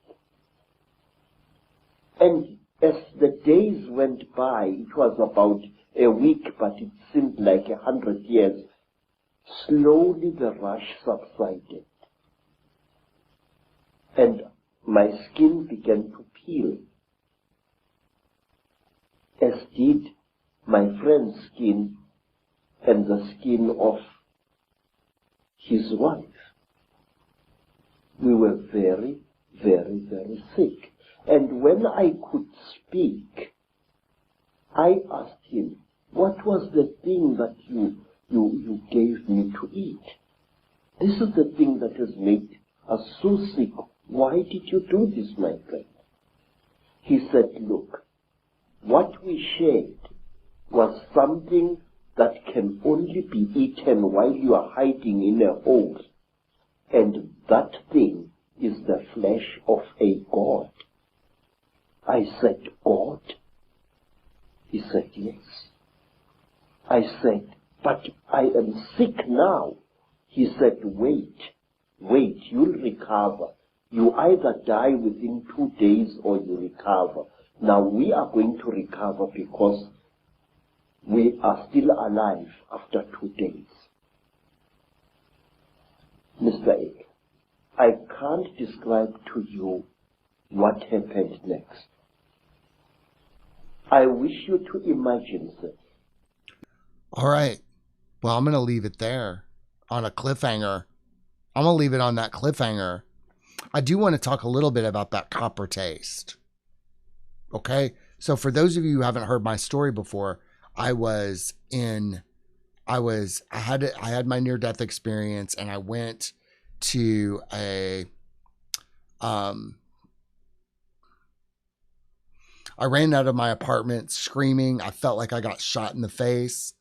And as the days went by, it was about a week, but it seemed like 100 years, slowly the rush subsided. And my skin began to peel, as did my friend's skin and the skin of his wife. We were very, very, very sick. And when I could speak, I asked him, what was the thing that you gave me to eat? This is the thing that has made us so sick. Why did you do this, my friend? He said, look, what we shared was something that can only be eaten while you are hiding in a hole. And that thing is the flesh of a god. I said, God? He said, yes. I said, but I am sick now. He said, wait, you'll recover. You either die within 2 days or you recover. Now we are going to recover because we are still alive after 2 days. Mr. Egg, I can't describe to you what happened next. I wish you to imagine this. All right. Well, I'm going to leave it there on a cliffhanger. I'm going to leave it on that cliffhanger. I do want to talk a little bit about that copper taste. Okay. So for those of you who haven't heard my story before, I had my near-death experience and I went to I ran out of my apartment screaming. I felt like I got shot in the face.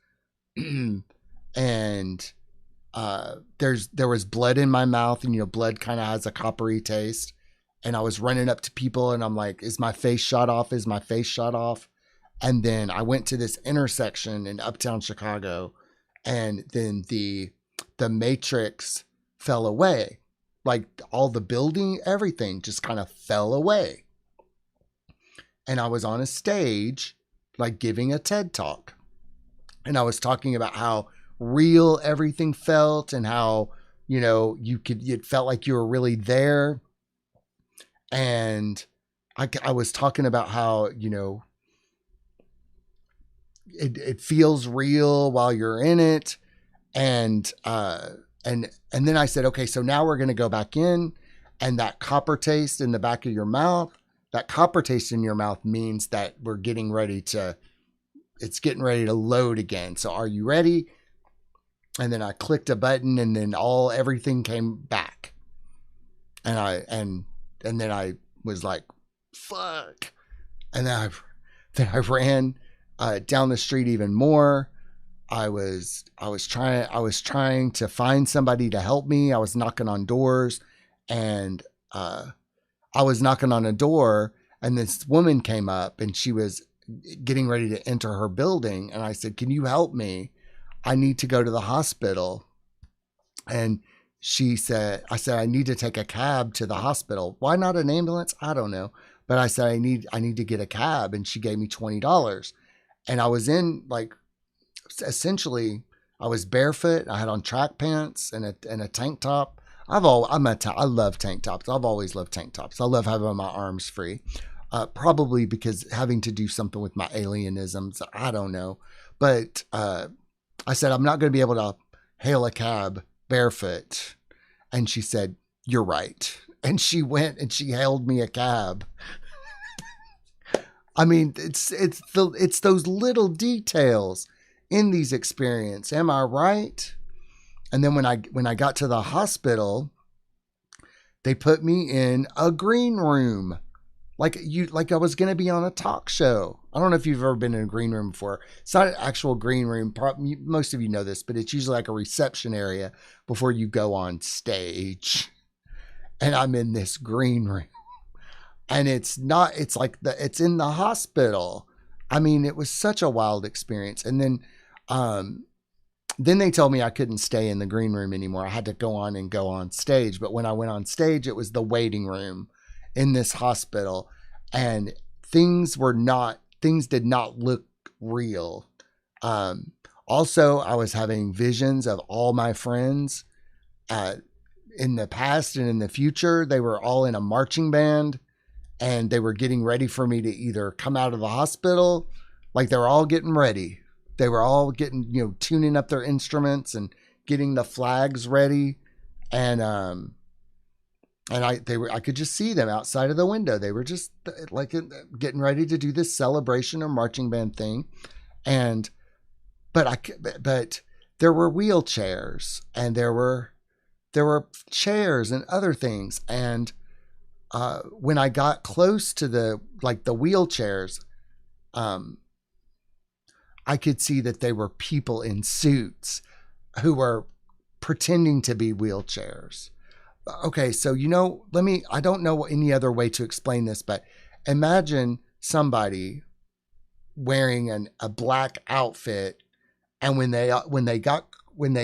And there was blood in my mouth, and blood kind of has a coppery taste. and I was running up to people and I'm like, is my face shot off? Is my face shot off? And then I went to this intersection in uptown Chicago, and then the matrix fell away. Like all the building, everything just kind of fell away. And I was on a stage, like giving a TED talk. And I was talking about how real everything felt and how, you know, it felt like you were really there. And I was talking about how, you know, it feels real while you're in it. And then I said, okay, so now we're going to go back in, and that copper taste in the back of your mouth, that copper taste in your mouth means that it's getting ready to load again. So are you ready? And then I clicked a button, and then everything came back. And then I was like, fuck. And then I ran down the street even more. I was trying to find somebody to help me. I was knocking on doors, and I was knocking on a door, and this woman came up, and she was getting ready to enter her building. And I said, can you help me? I need to go to the hospital. And I said, I need to take a cab to the hospital. Why not an ambulance? I don't know. But I said, I need to get a cab. And she gave me $20. And I was in, like, essentially, I was barefoot. I had on track pants and a tank top. I love tank tops. I've always loved tank tops. I love having my arms free. Probably because having to do something with my alienisms. I don't know. But I said, I'm not going to be able to hail a cab barefoot. And she said, you're right. And she went and she hailed me a cab. I mean, it's those little details in these experiences. Am I right? And then when I got to the hospital, they put me in a green room. Like I was going to be on a talk show. I don't know if you've ever been in a green room before. It's not an actual green room. Most of you know this, but it's usually like a reception area before you go on stage. And I'm in this green room. And it's in the hospital. I mean, it was such a wild experience. And then they told me I couldn't stay in the green room anymore. I had to go on stage. But when I went on stage, it was the waiting room in this hospital, and things did not look real. Also, I was having visions of all my friends in the past and in the future. They were all in a marching band, and they were getting ready for me to either come out of the hospital, like they were all getting ready. They were all getting, tuning up their instruments and getting the flags ready. And I could just see them outside of the window. They were just like getting ready to do this celebration or marching band thing. But there were wheelchairs, and there were chairs and other things. And when I got close to the wheelchairs, I could see that they were people in suits who were pretending to be wheelchairs. Okay, so I don't know any other way to explain this, but imagine somebody wearing a black outfit, and when they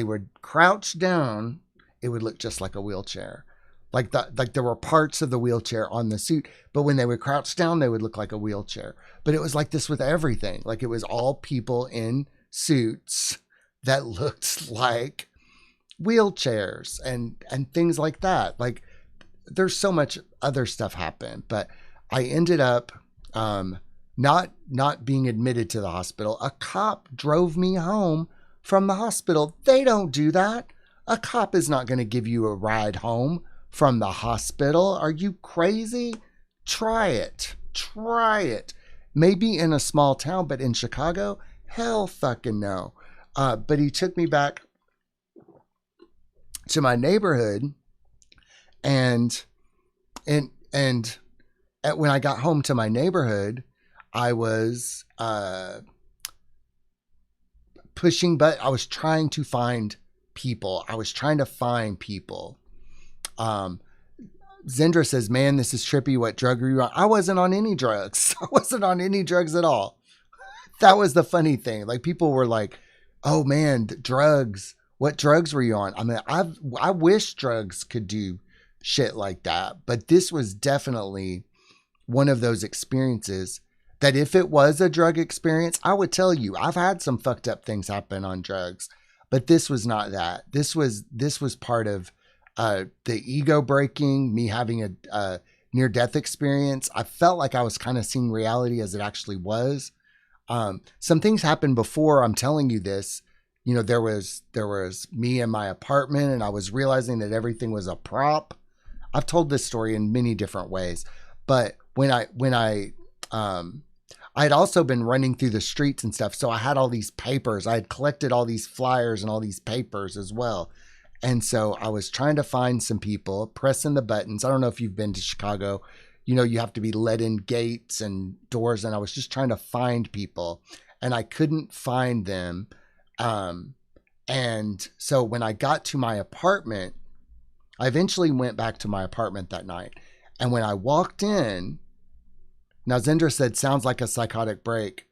would crouch down, it would look just like a wheelchair. Like there were parts of the wheelchair on the suit, but when they would crouch down, they would look like a wheelchair. But it was like this with everything. Like it was all people in suits that looked like wheelchairs and things like that. Like there's so much other stuff happened, but I ended up not being admitted to the hospital. A cop drove me home from the hospital. They don't do that. A cop is not going to give you a ride home from the hospital. Are you crazy? Try it. Maybe in a small town, but in Chicago, hell fucking no. But he took me back to my neighborhood, and when I got home to my neighborhood, I was I was trying to find people. Zendra says, man, this is trippy. What drug were you on? I wasn't on any drugs. I wasn't on any drugs at all. That was the funny thing. Like, people were like, oh man, drugs. What drugs were you on? I mean, I wish drugs could do shit like that, but this was definitely one of those experiences that if it was a drug experience, I would tell you, I've had some fucked up things happen on drugs, but this was not that. This was part of the ego breaking, me having a near death experience. I felt like I was kind of seeing reality as it actually was. Some things happened before I'm telling you this. You know, there was me in my apartment, and I was realizing that everything was a prop. I've told this story in many different ways, but when I had also been running through the streets and stuff. So I had all these papers. I had collected all these flyers and all these papers as well. And so I was trying to find some people, pressing the buttons. I don't know if you've been to Chicago. You know, you have to be let in gates and doors. And I was just trying to find people, and I couldn't find them. And so when I got to my apartment, I eventually went back to my apartment that night. And when I walked in, now Zendra said, sounds like a psychotic break.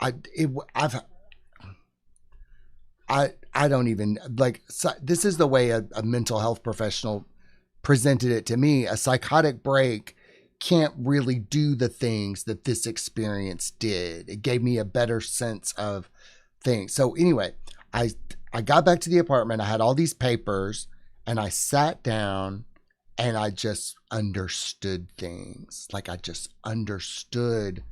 I don't even like, this is the way a mental health professional presented it to me. A psychotic break can't really do the things that this experience did. It gave me a better sense of things. So anyway, I got back to the apartment. I had all these papers, and I sat down, and I just understood things. Like, I just understood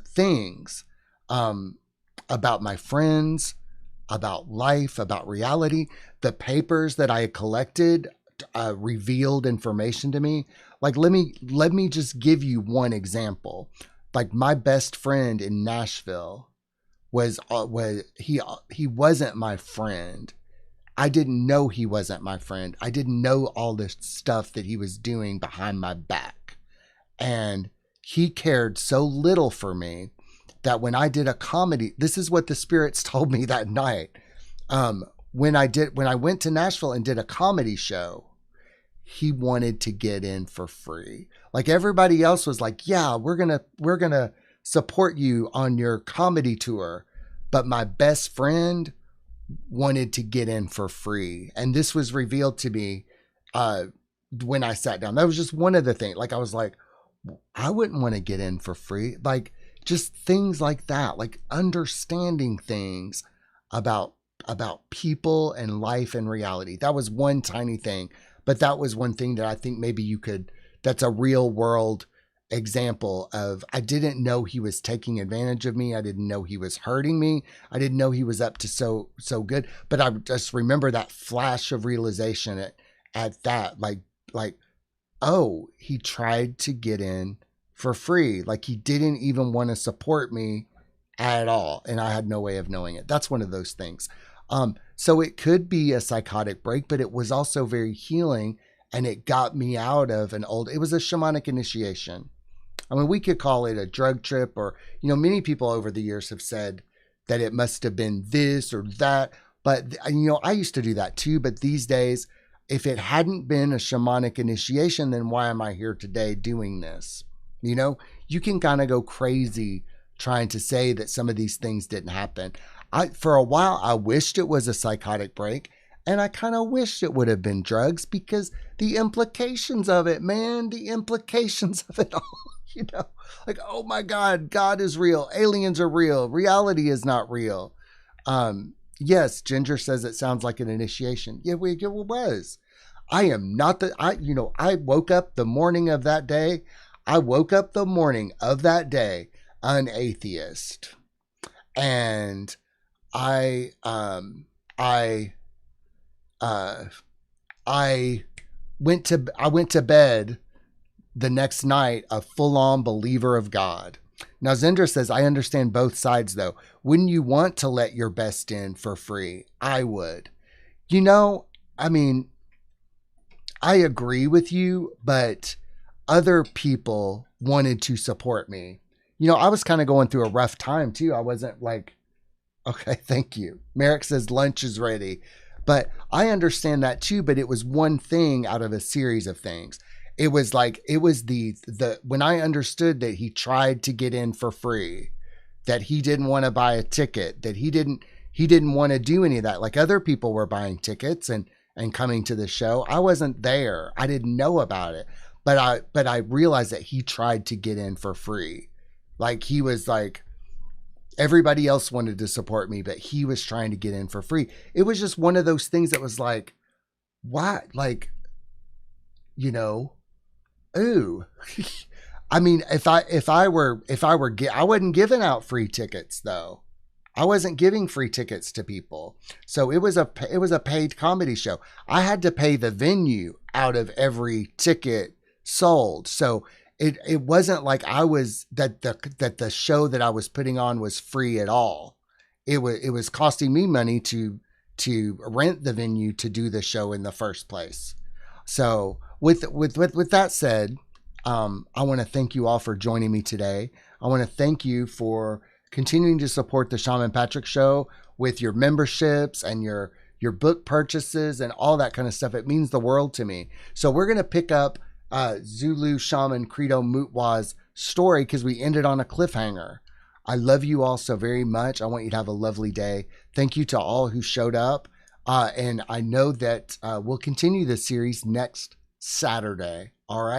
things about my friends, about life, about reality. The papers that I had collected revealed information to me. Like, let me just give you one example. Like, my best friend in Nashville was he wasn't my friend. I didn't know he wasn't my friend. I didn't know all this stuff that he was doing behind my back. And he cared so little for me that when I did a comedy, this is what the spirits told me that night. When I went to Nashville and did a comedy show, he wanted to get in for free. Like, everybody else was like, yeah, we're going to support you on your comedy tour. But my best friend wanted to get in for free. And this was revealed to me when I sat down. That was just one of the things. Like, I was like, I wouldn't want to get in for free. Like, just things like that, like understanding things about people and life and reality. That was one tiny thing, but that was one thing that I think maybe that's a real world example of, I didn't know he was taking advantage of me. I didn't know he was hurting me. I didn't know he was up to so good, but I just remember that flash of realization at that, like, oh, he tried to get in for free. Like, he didn't even want to support me at all. And I had no way of knowing it. That's one of those things. So it could be a psychotic break, but it was also very healing, and it got me out of it was a shamanic initiation. I mean, we could call it a drug trip, or, you know, many people over the years have said that it must have been this or that, but, you know, I used to do that too. But these days, if it hadn't been a shamanic initiation, then why am I here today doing this? You know, you can kind of go crazy trying to say that some of these things didn't happen. For a while, I wished it was a psychotic break, and I kind of wished it would have been drugs, because the implications of it, man, the implications of it all, you know, like, oh my God, God is real. Aliens are real. Reality is not real. Yes, Ginger says it sounds like an initiation. Yeah, it was. I am not I woke up the morning of that day. An atheist. And I went to bed the next night a full-on believer of God. Now, Zendra says, I understand both sides, though. Wouldn't you want to let your best in for free? I would. You know, I mean, I agree with you, but other people wanted to support me. You know, I was kind of going through a rough time, too. I wasn't like, okay, thank you. Merrick says lunch is ready. But I understand that too, but it was one thing out of a series of things. It was the when I understood that he tried to get in for free, that he didn't want to buy a ticket, that he didn't want to do any of that. Like other people were buying tickets and coming to the show. I wasn't there. I didn't know about it. But I realized that he tried to get in for free. Like he was like, everybody else wanted to support me, but he was trying to get in for free. It was just one of those things that was like, what? Like, you know, ooh. I mean, I wasn't giving out free tickets though. I wasn't giving free tickets to people. So it was a paid comedy show. I had to pay the venue out of every ticket sold. So it wasn't like I was that the show that I was putting on was free at all. It was costing me money to rent the venue to do the show in the first place. So with that said, I want to thank you all for joining me today. I want to thank you for continuing to support the Shaman Patrick Show with your memberships and your book purchases and all that kind of stuff. It means the world to me. So we're going to pick up Zulu Shaman Credo Mutwa's story because we ended on a cliffhanger. I love you all so very much. I want you to have a lovely day. Thank you to all who showed up. And I know that we'll continue this series next Saturday. All right.